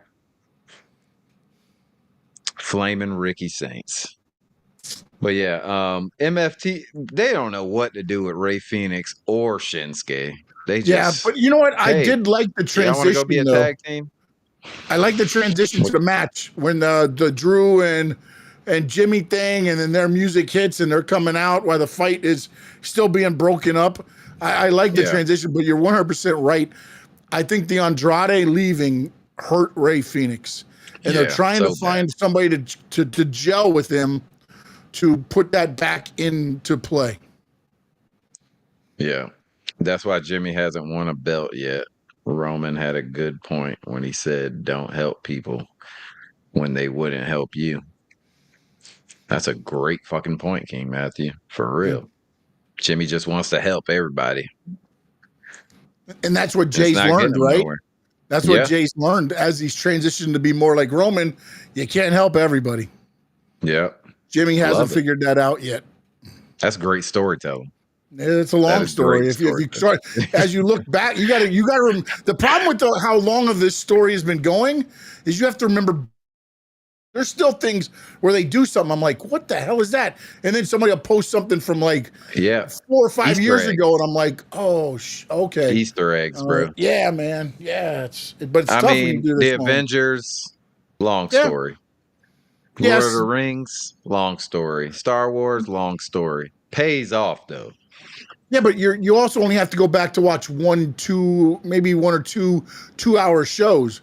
Flaming Ricky Saints. But yeah, MFT, they don't know what to do with Ray Phoenix or Shinsuke. They just but you know what? I hey, did like the y'all want to go transition, be a though. tag team? I like the transition to the match when the Drew and Jimmy thing, and then their music hits and they're coming out while the fight is still being broken up. I like the transition, but you're 100% right. I think the Andrade leaving hurt Ray Phoenix, and they're trying to find somebody to gel with him to put that back into play. Yeah. That's why Jimmy hasn't won a belt yet. Roman had a good point when he said, don't help people when they wouldn't help you. That's a great fucking point, King Matthew. For real. Yeah. Jimmy just wants to help everybody. And that's what Jay's learned, right? Nowhere. That's what Jay's learned as he's transitioned to be more like Roman. You can't help everybody. Yeah. Jimmy hasn't figured that out yet. That's great storytelling. It's a long story. If you try, as you look back, you got to. The problem with how long of this story has been going is you have to remember. There's still things where they do something. I'm like, what the hell is that? And then somebody will post something from like 4 or 5 Easter years eggs. ago, and I'm like, oh, okay. Easter eggs, bro. Yeah, man. Yeah, it's tough I when you mean, do this the long. Avengers, long story. Lord of the Rings, long story. Star Wars, long story. Pays off though. Yeah, but you also only have to go back to watch 1, 2, maybe 1 or 2 2-hour shows.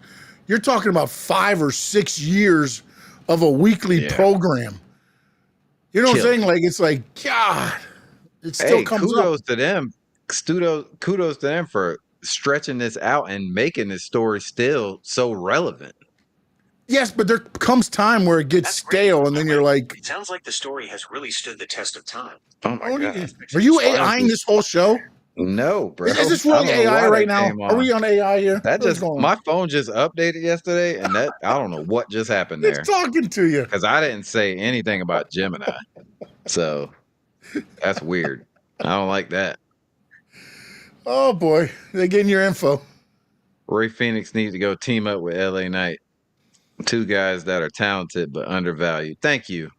You're talking about 5 or 6 years of a weekly program. You know what I'm saying? Like, it's like, God, it still comes kudos up. to them. Kudos to them for stretching this out and making this story still so relevant. Yes, but there comes time where it gets stale, and then you're like, it sounds like the story has really stood the test of time. Oh my God. Are you AIing this whole show? No, bro. Is this really AI right now? Are we on AI here? My phone just updated yesterday, and that I don't know what just happened there. It's talking to you. Because I didn't say anything about Gemini. So that's weird. I don't like that. Oh boy. They're getting your info. Ray Phoenix needs to go team up with LA Knight. 2 guys that are talented but undervalued. Thank you.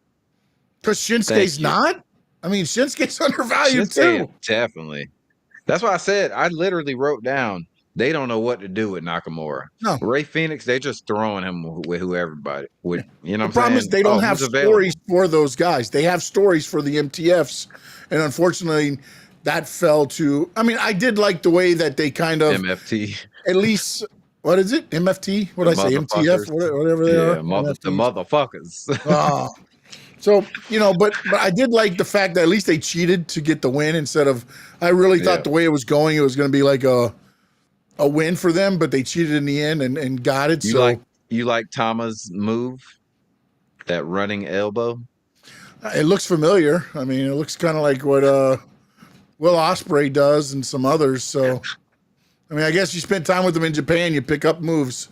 Because Shinsuke's not? I mean, Shinsuke's undervalued too. Definitely. That's why I said I literally wrote down they don't know what to do with Nakamura. No. Ray Phoenix, they just throwing him with everybody. With you know The what problem I'm is saying? they don't have Who's available? stories for those guys. They have stories for the MTFs, and unfortunately, that fell to. I mean, I did like the way that they kind of MFT, at least. What is it? MFT? What the did I say? MTF? motherfuckers. Whatever they are. Yeah, the MFTs. motherfuckers. Ah. So, but I did like the fact that at least they cheated to get the win instead of. I really thought Yeah. the way it was going, it was going to be like a win for them, but they cheated in the end and got it. You like Tama's move, that running elbow? It looks familiar. I mean, it looks kind of like what Will Ospreay does and some others. So, I mean, I guess you spend time with them in Japan, you pick up moves.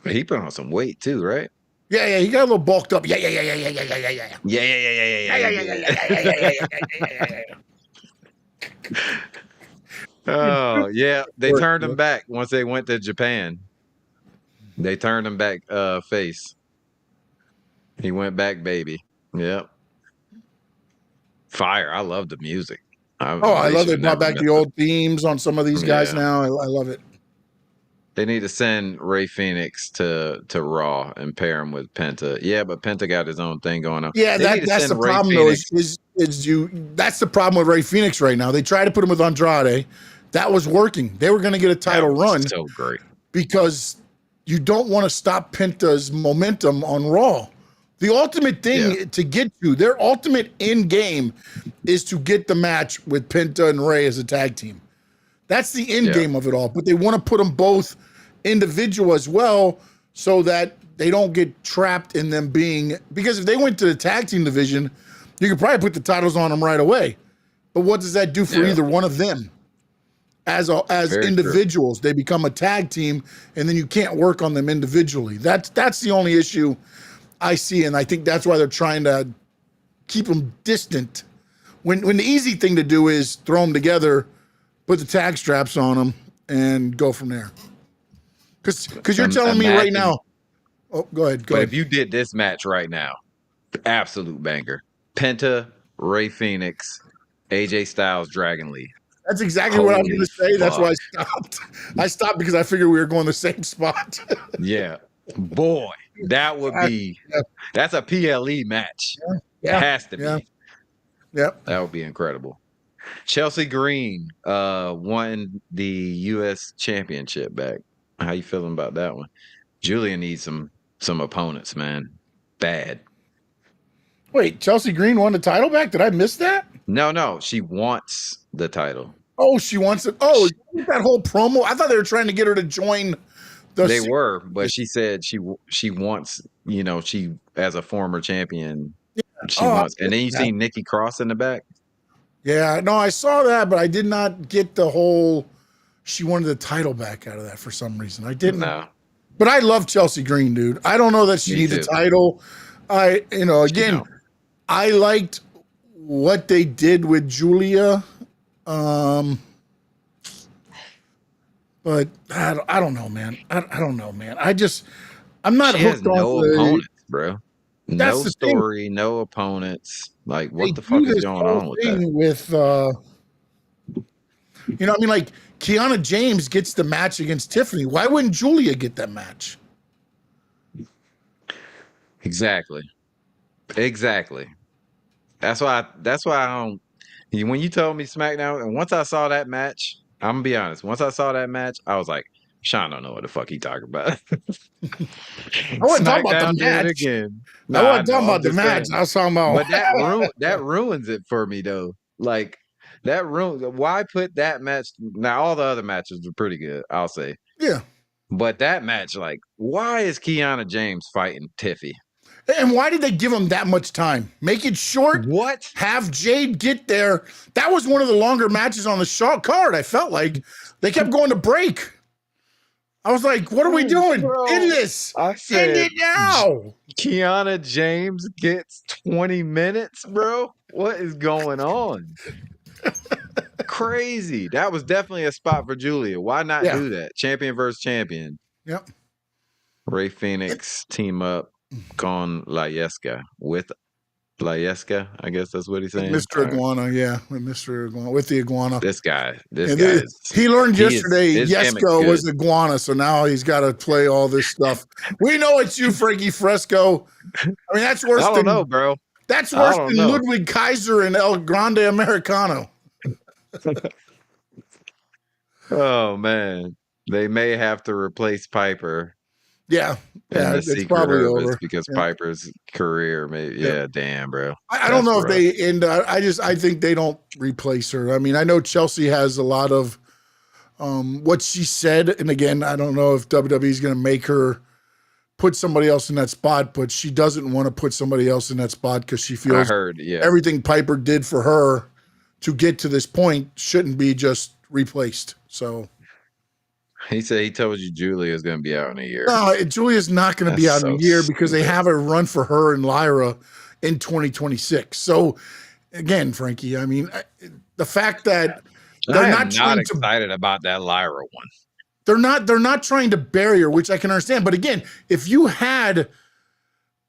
He put on some weight too, right? Yeah, he got a little bulked up. Yeah. Oh yeah, they turned him back once they went to Japan. They turned him back face. He went back, baby. Yep. Fire. I love the music. I love they brought back the old themes on some of these guys now. I love it. They need to send Ray Phoenix to Raw and pair him with Penta. Yeah, but Penta got his own thing going on. Yeah, that's the problem though. That's the problem with Ray Phoenix right now. They tried to put him with Andrade. That was working. They were going to get a title run. So great. Because you don't want to stop Penta's momentum on Raw. The ultimate thing to get to, their ultimate end game is to get the match with Penta and Ray as a tag team. That's the end game of it all. But they want to put them both individual as well so that they don't get trapped in them being, because if they went to the tag team division, you could probably put the titles on them right away. But what does that do for either one of them? As individuals, they become a tag team, and then you can't work on them individually. That's the only issue I see, and I think that's why they're trying to keep them distant. When the easy thing to do is throw them together, put the tag straps on them, and go from there. Because you're telling me right now. Oh, go ahead. But if you did this match right now, absolute banger. Penta, Ray Phoenix, AJ Styles, Dragon Lee. That's exactly what I was going to say. That's why I stopped. I stopped because I figured we were going the same spot. Yeah. Boy, that would be that's a PLE match. Yeah. It has to be. Yeah. That would be incredible. Chelsea Green won the US championship back. How you feeling about that one? Julia needs some opponents, man. Bad. Wait, Chelsea Green won the title back? Did I miss that? No. She wants the title. Oh, she wants it. Oh, that whole promo. I thought they were trying to get her to join They were, but she said she wants, she as a former champion, she wants. And then you see Nikki Cross in the back. Yeah, no, I saw that, but I did not get the whole she wanted the title back out of that for some reason. I didn't. No. But I love Chelsea Green, dude. I don't know that she needs a title. Again, I liked what they did with Julia. But I don't know, man. I don't know, man. I'm not hooked on no opponents, bro. No story, no opponents. Like, what the fuck is going on with that? With like Kiana James gets the match against Tiffany. Why wouldn't Julia get that match? Exactly. That's why I don't. When you told me SmackDown, and once I saw that match, I'm gonna be honest. Once I saw that match, I was like, Sean don't know what the fuck he talking about. I wasn't talking about the match. Again. I wasn't talking about the match. I was talking about. But that ruins it for me though. Like that ruins. Why put that match? Now all the other matches were pretty good, I'll say. Yeah. But that match, like, why is Kiana James fighting Tiffy? And why did they give him that much time? Make it short. What? Have Jade get there. That was one of the longer matches on the card. I felt like they kept going to break. I was like, what are we doing? End this. End it now. Kiana James gets 20 minutes, bro. What is going on? Crazy. That was definitely a spot for Julia. Why not do that? Champion versus champion. Yep. Ray Phoenix team up con La Yesca with Layeska, I guess that's what he's saying. Mr. Iguana, yeah, with Mr. Iguana, with the iguana. This guy He learned yesterday his gimmick's Yesko was good. iguana, so now he's got to play all this stuff. We know it's you, Frankie Fresco. I mean, that's worse I don't than know, bro. That's worse than know. Ludwig Kaiser and El Grande Americano. Oh man, they may have to replace Piper. Yeah, it's probably over because Piper's career. Maybe, damn, bro. I don't know if they end. I think they don't replace her. I mean, I know Chelsea has a lot of what she said, and again, I don't know if WWE is going to make her put somebody else in that spot, but she doesn't want to put somebody else in that spot because she feels everything Piper did for her to get to this point shouldn't be just replaced. So he said he told you Julia's going to be out in a year. No, Julia's not going to be out in a year because they have a run for her and Lyra in 2026. So again, Frankie, I mean, the fact that they're not excited about that Lyra one. They're not trying to bury her, which I can understand. But again, if you had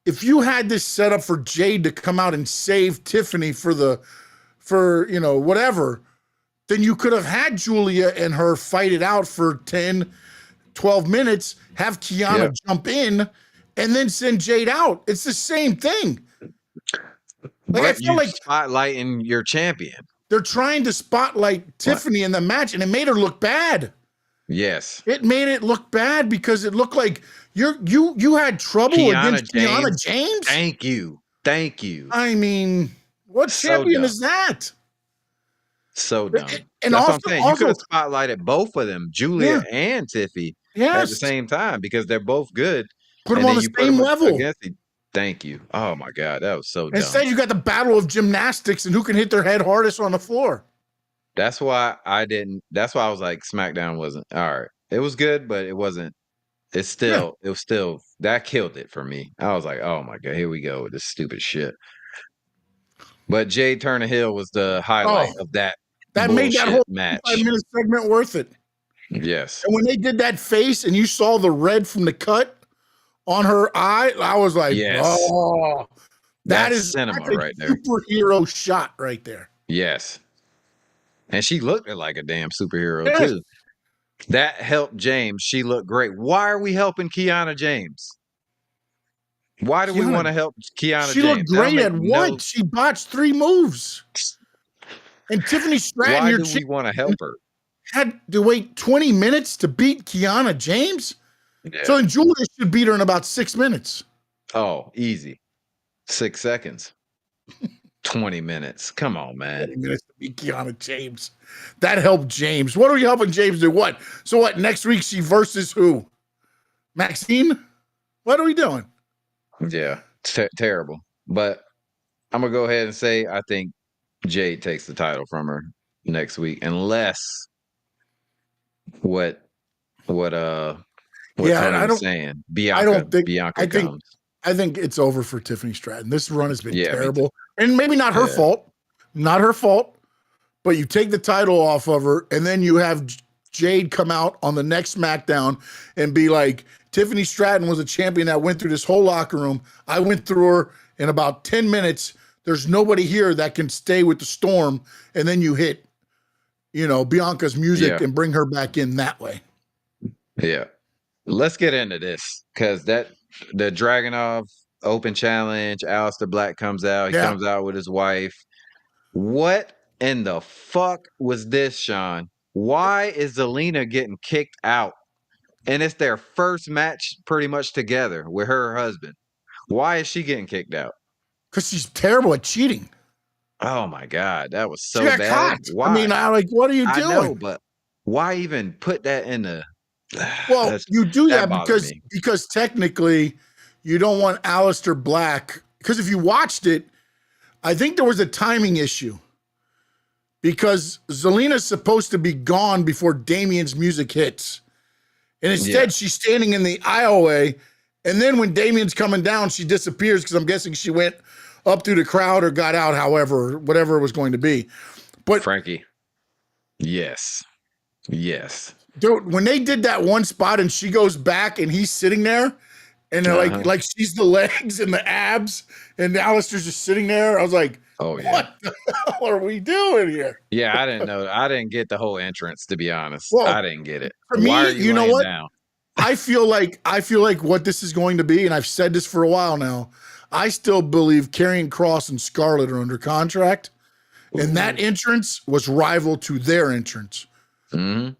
this set up for Jade to come out and save Tiffany for whatever, then you could have had Julia and her fight it out for 10, 12 minutes, have Kiana jump in, and then send Jade out. It's the same thing. Like, I feel like spotlighting your champion. They're trying to spotlight Tiffany in the match, and it made her look bad. Yes. It made it look bad because it looked like you had trouble against Kiana James. Thank you. I mean, what champion is that? So dumb. And that's also, what I'm saying. You could have spotlighted both of them, Julia and Tiffy, at the same time because they're both good. Put them on the same level. Thank you. Oh my God, that was so dumb. Instead, you got the battle of gymnastics and who can hit their head hardest on the floor. That's why I didn't. That's why I was like, SmackDown wasn't all right. It was good, but it wasn't. It was still that killed it for me. I was like, oh my God, here we go with this stupid shit. But Jade Turner Hill was the highlight of that. That made that whole match 5-minute segment worth it. Yes. And when they did that face and you saw the red from the cut on her eye, I was like, oh, that's cinema right there. Superhero shot right there. Yes. And she looked like a damn superhero too. That helped James. She looked great. Why are we helping Kiana James? Why do we want to help Kiana James? She looked great at what? She botched 3 moves. And Tiffany Stratton, why do we want to help her? Had to wait 20 minutes to beat Kiana James? Yeah. So then Julia should beat her in about 6 minutes. Oh, easy. 6 seconds. 20 minutes. Come on, man. 20 minutes to beat Kiana James. That helped James. What are we helping James do? What? So what? Next week she versus who? Maxine? What are we doing? Yeah, terrible. But I'm going to go ahead and say I think Jade takes the title from her next week, unless what Tony was saying. Bianca comes. I think it's over for Tiffany Stratton. This run has been terrible. And maybe not her fault. Not her fault. But you take the title off of her, and then you have Jade come out on the next SmackDown and be like, Tiffany Stratton was a champion that went through this whole locker room. I went through her in about 10 minutes. There's nobody here that can stay with the storm. And then you hit, Bianca's music and bring her back in that way. Yeah. Let's get into this because the Dragunov Open Challenge, Aleister Black comes out. He comes out with his wife. What in the fuck was this, Sean? Why is Zelina getting kicked out? And it's their first match pretty much together with her husband. Why is she getting kicked out? Because she's terrible at cheating. Oh my God, that was so bad. Caught. Why? I mean, what are you doing? I know, but why even put that in the? Well, you do that because technically you don't want Aleister Black. Because if you watched it, I think there was a timing issue. Because Zelina's supposed to be gone before Damien's music hits. And instead, she's standing in the aisleway. And then when Damien's coming down, she disappears because I'm guessing she went up through the crowd or got out, whatever it was going to be. But Frankie, yes. Dude, when they did that one spot and she goes back and he's sitting there And they're like she's the legs and the abs, and Alistair's just sitting there. I was like, Oh yeah. What the hell are we doing here? Yeah, I didn't know. I didn't get the whole entrance, to be honest. Well, I didn't get it. For Why me, are you know laying what? down? I feel like what this is going to be, and I've said this for a while now. I still believe Karrion Kross and Scarlett are under contract, and that entrance was rival to their entrance. Mm-hmm.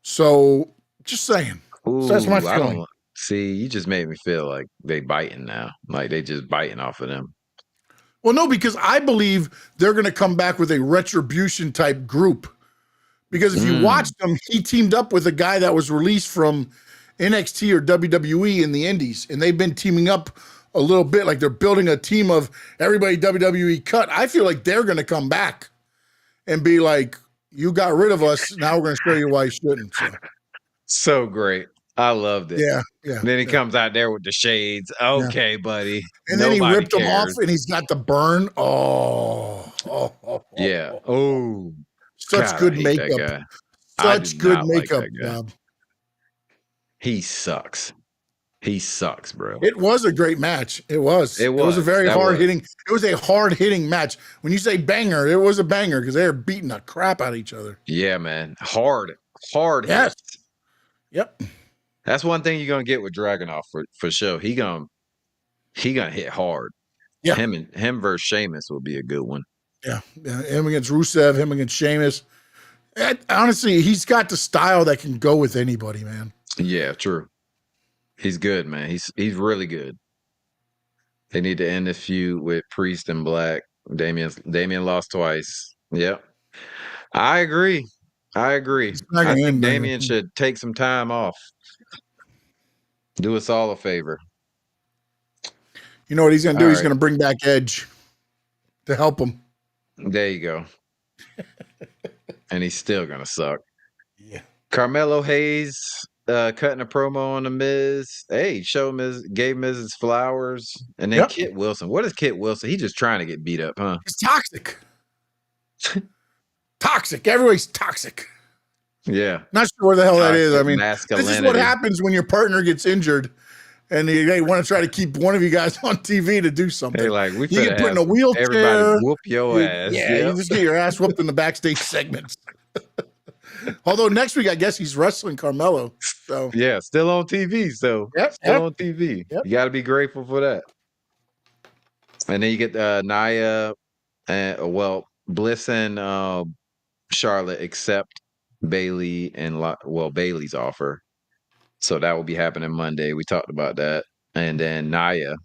So, just saying. Ooh, so that's my feeling. See, you just made me feel like they biting now. Like they just biting off of them. Well, no, because I believe they're going to come back with a retribution type group. Because if you watch them, he teamed up with a guy that was released from NXT or WWE in the Indies, and they've been teaming up a little bit. Like they're building a team of everybody WWE cut. I feel like they're going to come back and be like, "You got rid of us. Now we're going to show you why you shouldn't." So great. I loved it. Yeah. Then he comes out there with the shades. Okay, buddy. And then he ripped him off, and he's got the burn. Yeah. Oh, such good makeup. Such good makeup job. He sucks. He sucks, bro. It was a great match. It was a very hard hitting. It was a hard hitting match. When you say banger, it was a banger because they were beating the crap out of each other. Yeah, man. Hard yes. hits. Yep. That's one thing you're gonna get with Dragunov for sure. He gonna hit hard. Yeah. Him versus Sheamus will be a good one. Yeah. Him against Rusev, him against Sheamus. Honestly, he's got the style that can go with anybody, man. Yeah, true. He's good, man. He's really good. They need to end this feud with Priest and Black. Damian lost twice. Yep. I agree. I think Damian should take some time off. Do us all a favor. You know what he's going to do? He's going to bring back Edge to help him. There you go. And he's still going to suck. Yeah. Carmelo Hayes cutting a promo on the Miz. Hey, gave Miz his flowers. And then Kit Wilson. What is Kit Wilson? He's just trying to get beat up, huh? He's toxic. Toxic. Everybody's toxic. Yeah. Not sure where the hell that is. I mean, this masculinity. is what happens when your partner gets injured and they want to try to keep one of you guys on TV to do something. Hey, like, we you get put in a wheelchair. Everybody whoop your ass. Yeah, you just get your ass whooped in the backstage segments. Although next week, I guess he's wrestling Carmelo. So yeah, still on TV. So still on TV. Yep. You got to be grateful for that. And then you get Nia, Bliss and Charlotte accept Bailey and Bailey's offer. So that will be happening Monday. We talked about that. And then Nia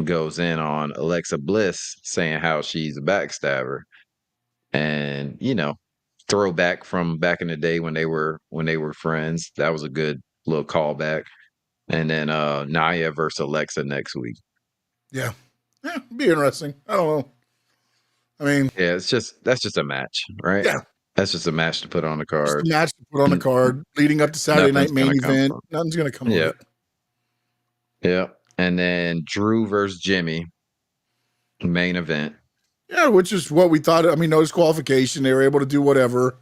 goes in on Alexa Bliss saying how she's a backstabber. And, throwback from back in the day when they were friends. That was a good little callback. And then Nia versus Alexa next week. Yeah. Be interesting. I don't know. I mean, yeah, that's just a match, right? Yeah. That's just a match to put on the card. Just a match to put on the card leading up to Saturday night main event. Nothing's going to come of it. Yeah. And then Drew versus Jimmy, main event. Yeah, which is what we thought. I mean, no disqualification. They were able to do whatever.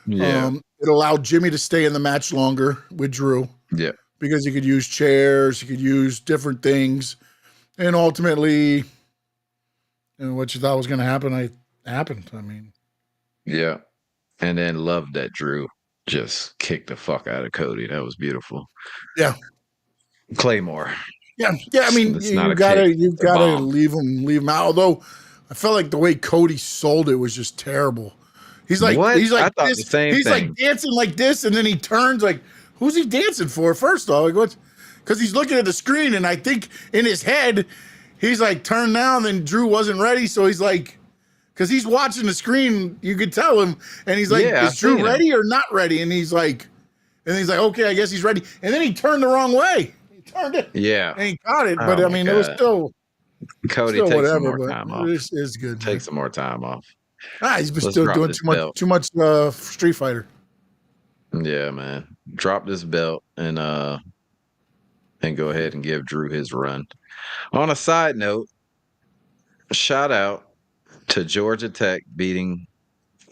Yeah. It allowed Jimmy to stay in the match longer with Drew. Yeah. Because he could use chairs, he could use different things. And ultimately, what you thought was going to happen, happened. I mean. Yeah. And then loved that Drew just kicked the fuck out of Cody. That was beautiful. Yeah. Claymore. Yeah. I mean, you gotta leave him out. Although I felt like the way Cody sold it was just terrible. He's like, what? He's like, I thought this, the same he's thing. like dancing like this, and then he turns like, who's he dancing for? First off, like what? Because he's looking at the screen, and I think in his head, he's like turned down. Then Drew wasn't ready, so he's like. Because he's watching the screen, you could tell him, and he's like, "Is Drew ready or not ready?" And he's like, "Okay, I guess he's ready." And then he turned the wrong way. He turned it, and he caught it. But I mean, it was still Cody. Take some more time off. It's good. Take some more time off. He's been still doing too much Street Fighter. Yeah, man. Drop this belt and go ahead and give Drew his run. On a side note, shout out to Georgia Tech beating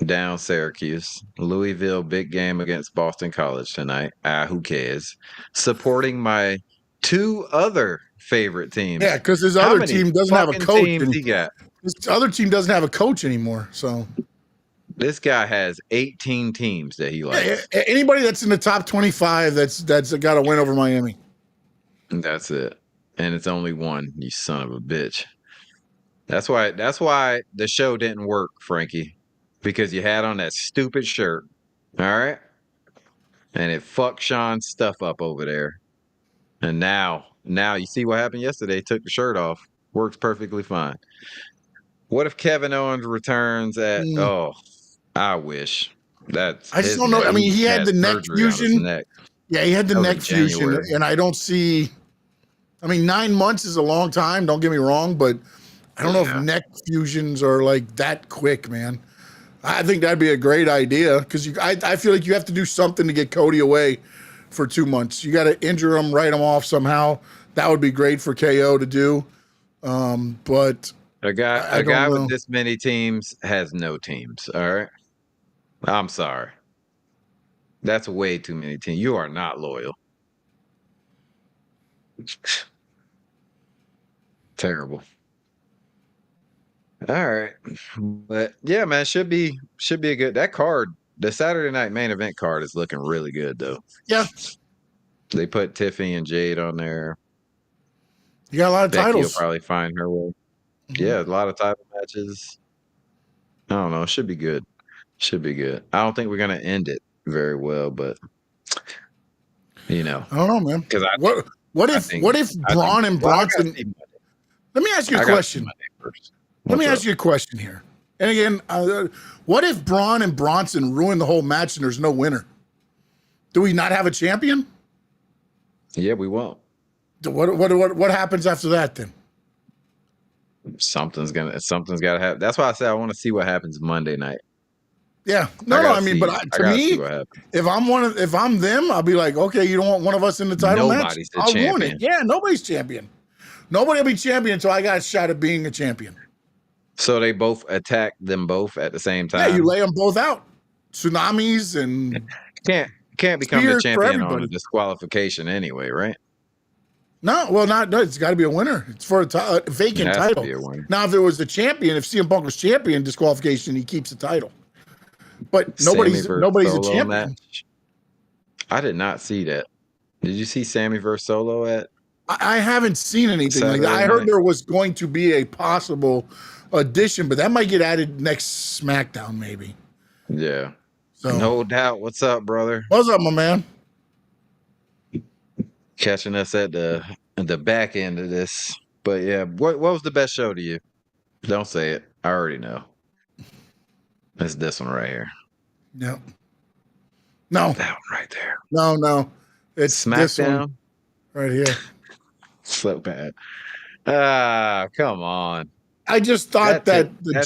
down Syracuse. Louisville, big game against Boston College tonight. Who cares? Supporting my 2 other favorite teams. Yeah, because his How other many team doesn't have a fucking coach. teams he got? His other team doesn't have a coach anymore. So This guy has 18 teams that he likes. anybody that's in the top 25 that's got to win over Miami. That's it. And it's only one, you son of a bitch. That's why the show didn't work, Frankie. Because you had on that stupid shirt. All right? And it fucked Sean's stuff up over there. And now you see what happened yesterday. Took the shirt off. Works perfectly fine. What if Kevin Owens returns at I wish. That's I just don't know. I mean, he had the neck fusion. Yeah, he had the neck fusion, and I don't see. I mean, 9 months is a long time. Don't get me wrong, but I don't know if neck fusions are like that quick, man. I think that'd be a great idea because I feel like you have to do something to get Cody away for 2 months. You got to injure him, write him off somehow. That would be great for KO to do. But a guy with this many teams has no teams. All right. I'm sorry. That's way too many teams. You are not loyal. Terrible. All right. But yeah, man, should be a good that card. The Saturday night main event card is looking really good though. Yeah. They put Tiffany and Jade on there. You got a lot of titles. You'll probably find her way. Mm-hmm. Yeah, a lot of title matches. I don't know. Should be good. Should be good. I don't think we're gonna end it very well, but you know, I don't know, man. Because what if Braun and Bronson? Let me ask you a question. Let me ask you a question here. And again, what if Braun and Bronson ruin the whole match and there's no winner? Do we not have a champion? Yeah, we won't. What happens after that then? Something's got to happen. That's why I said I want to see what happens Monday night. Yeah, I mean, but to me, if I'm them, I'll be like, okay, you don't want one of us in the title match? I'll ruin it. Yeah, nobody's champion. Nobody will be champion until I got a shot at being a champion. So they both attack them both at the same time. Yeah, you lay them both out. Tsunamis and can't become the champion on a disqualification anyway, right? No, well, no, it's got to be a winner. It's for a vacant title. Now, if it was the champion, if CM Punk was champion, disqualification, he keeps the title. But nobody's a champion. Match. I did not see that. Did you see Sammy versus Solo at? I haven't seen anything like that. I heard there was going to be a possible addition, but that might get added next SmackDown, maybe. Yeah. So no doubt. What's up, brother? What's up, my man? Catching us at the back end of this. But yeah, what was the best show to you? Don't say it. I already know. It's this one right here. Yep. No. That one right there. No. It's SmackDown this one right here. So bad. Come on. I just thought that the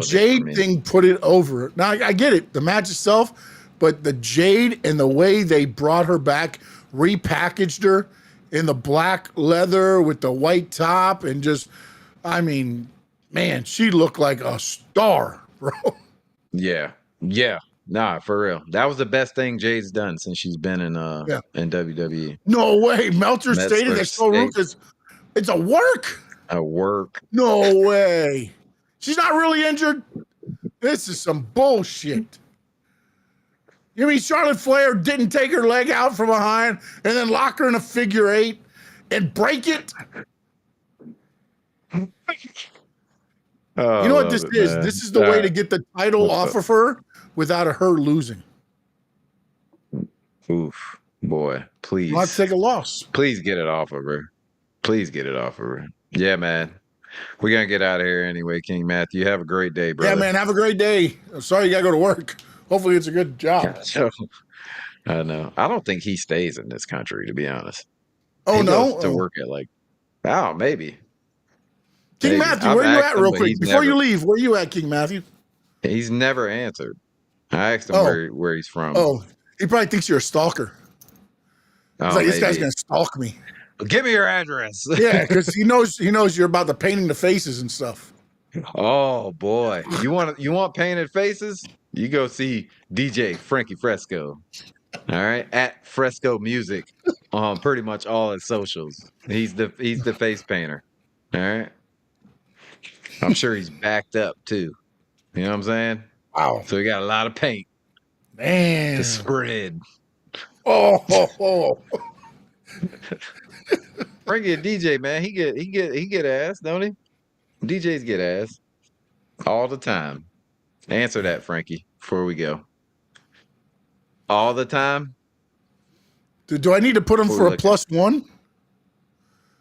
Jade thing put it over. Now I get it, the match itself, but the Jade and the way they brought her back, repackaged her in the black leather with the white top, and just, I mean, man, she looked like a star, bro. Yeah. Nah, for real. That was the best thing Jade's done since she's been in WWE. No way. Meltzer stated that so rude because it's a work. A work. No way. She's not really injured. This is some bullshit. You mean Charlotte Flair didn't take her leg out from behind and then lock her in a figure 8 and break it? You know what this is? Man. This is the way to get the title off of her without her losing. Oof, boy, please. Let's take a loss. Please get it off of her. Please get it off of her. Yeah, man. We're going to get out of here anyway, King Matthew. Have a great day, brother. Yeah, man. Have a great day. I'm sorry you got to go to work. Hopefully it's a good job. I know. I don't think he stays in this country, to be honest. Oh, he no? To work at maybe. King Matthew, where are you at real quick? Before you leave, where are you at, King Matthew? He's never answered. I asked him where he's from. Oh, he probably thinks you're a stalker. He's like, this guy's going to stalk me. Give me your address. Yeah, because he knows you're about the painting the faces and stuff. Oh boy, you want painted faces? You go see DJ Frankie Fresco. All right, at Fresco Music on pretty much all his socials. He's the face painter. All right. I'm sure he's backed up too. You know what I'm saying? Wow. So he got a lot of paint to Man. spread. Oh. Frankie a DJ, man. He get ass, don't he? DJs get ass all the time. Answer that, Frankie, before we go. All the time? Do I need to put him for a +1?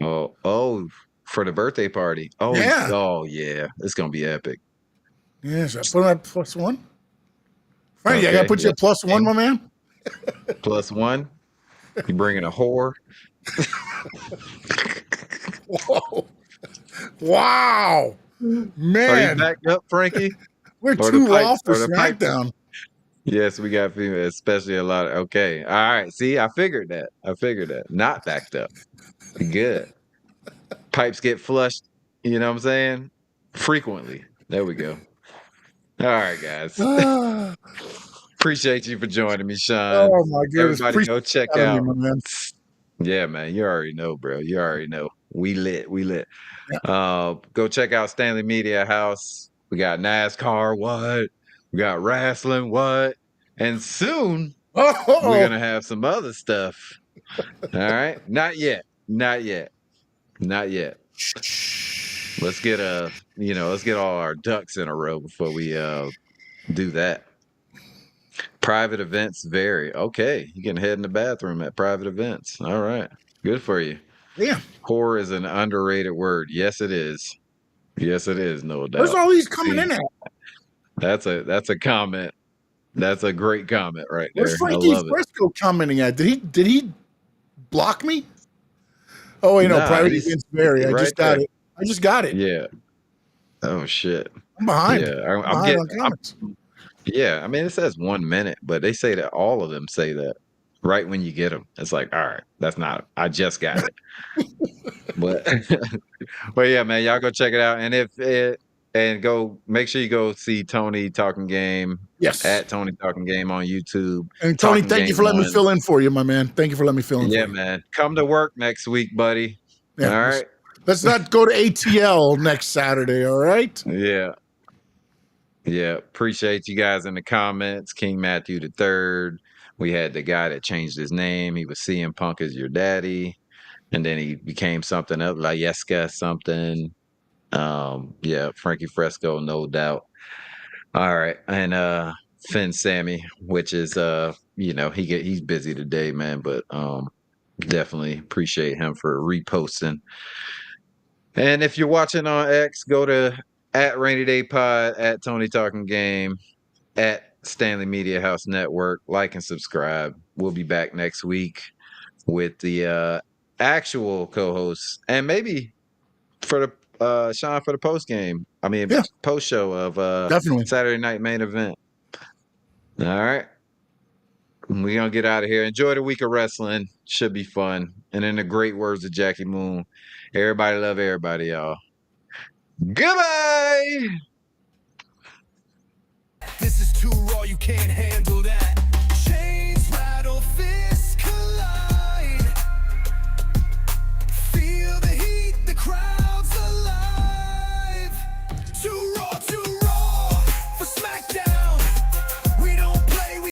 Oh, for the birthday party. Oh, yeah. Oh, yeah. It's gonna be epic. Yeah, should I put him at +1? Frankie, I gotta put you at +1, my man. +1. You bringing a whore? Whoa. Wow. Man. Are you backed up, Frankie? We're too raw for SmackDown. Yes, we got female, especially a lot of okay. All right. See, I figured that. Not backed up. Good. Pipes get flushed, you know what I'm saying? Frequently. There we go. All right, guys. Appreciate you for joining me, Sean. Oh my goodness. Everybody go check out. Me, man. Yeah, man. You already know, bro. You already know. We lit. Yeah. Go check out Stanley Media House. We got NASCAR, what? We got wrestling, what? And soon we're gonna have some other stuff. All right. Not yet. Let's get all our ducks in a row before we do that. Private events vary. Okay, you can head in the bathroom at private events. All right. Good for you. Yeah. Whore is an underrated word. Yes, it is. No doubt. Where's all these coming in at? That's a comment. That's a great comment right there. Where's Frankie Fresco commenting at? Did he block me? Oh wait, no, private events vary. I just got it. Yeah. Oh shit. I'm behind. Yeah, I'm behind on comments. Yeah, I mean it says 1 minute, but they say that all of them say that right when you get them. It's like, all right, that's not. I just got it. but yeah, man, y'all go check it out, and go make sure you go see Tony Talking Game. Yes, at Tony Talking Game on YouTube. And Tony, thank you for letting me fill in for you, my man. Thank you for letting me fill in. Yeah, for you. man. Come to work next week, buddy. Yeah, all right. Let's not go to ATL next Saturday. All right. Yeah. Appreciate you guys in the comments. King Matthew III. We had the guy that changed his name. He was CM Punk as your daddy, and then he became something else, like Yeska something. Frankie Fresco, no doubt. All right, and Finn Sammy, which is he's busy today, man, but definitely appreciate him for reposting. And if you're watching on X, go to at RaineyDayPod, at Tony Talking Game, at Stanley Media House Network. Like and subscribe. We'll be back next week with the actual co-hosts, and maybe for the Sean for the post game. I mean, post show of definitely Saturday night main event. All right, we're gonna get out of here. Enjoy the week of wrestling. Should be fun. And in the great words of Jackie Moon, everybody love everybody, y'all. Goodbye. This is too raw, you can't handle.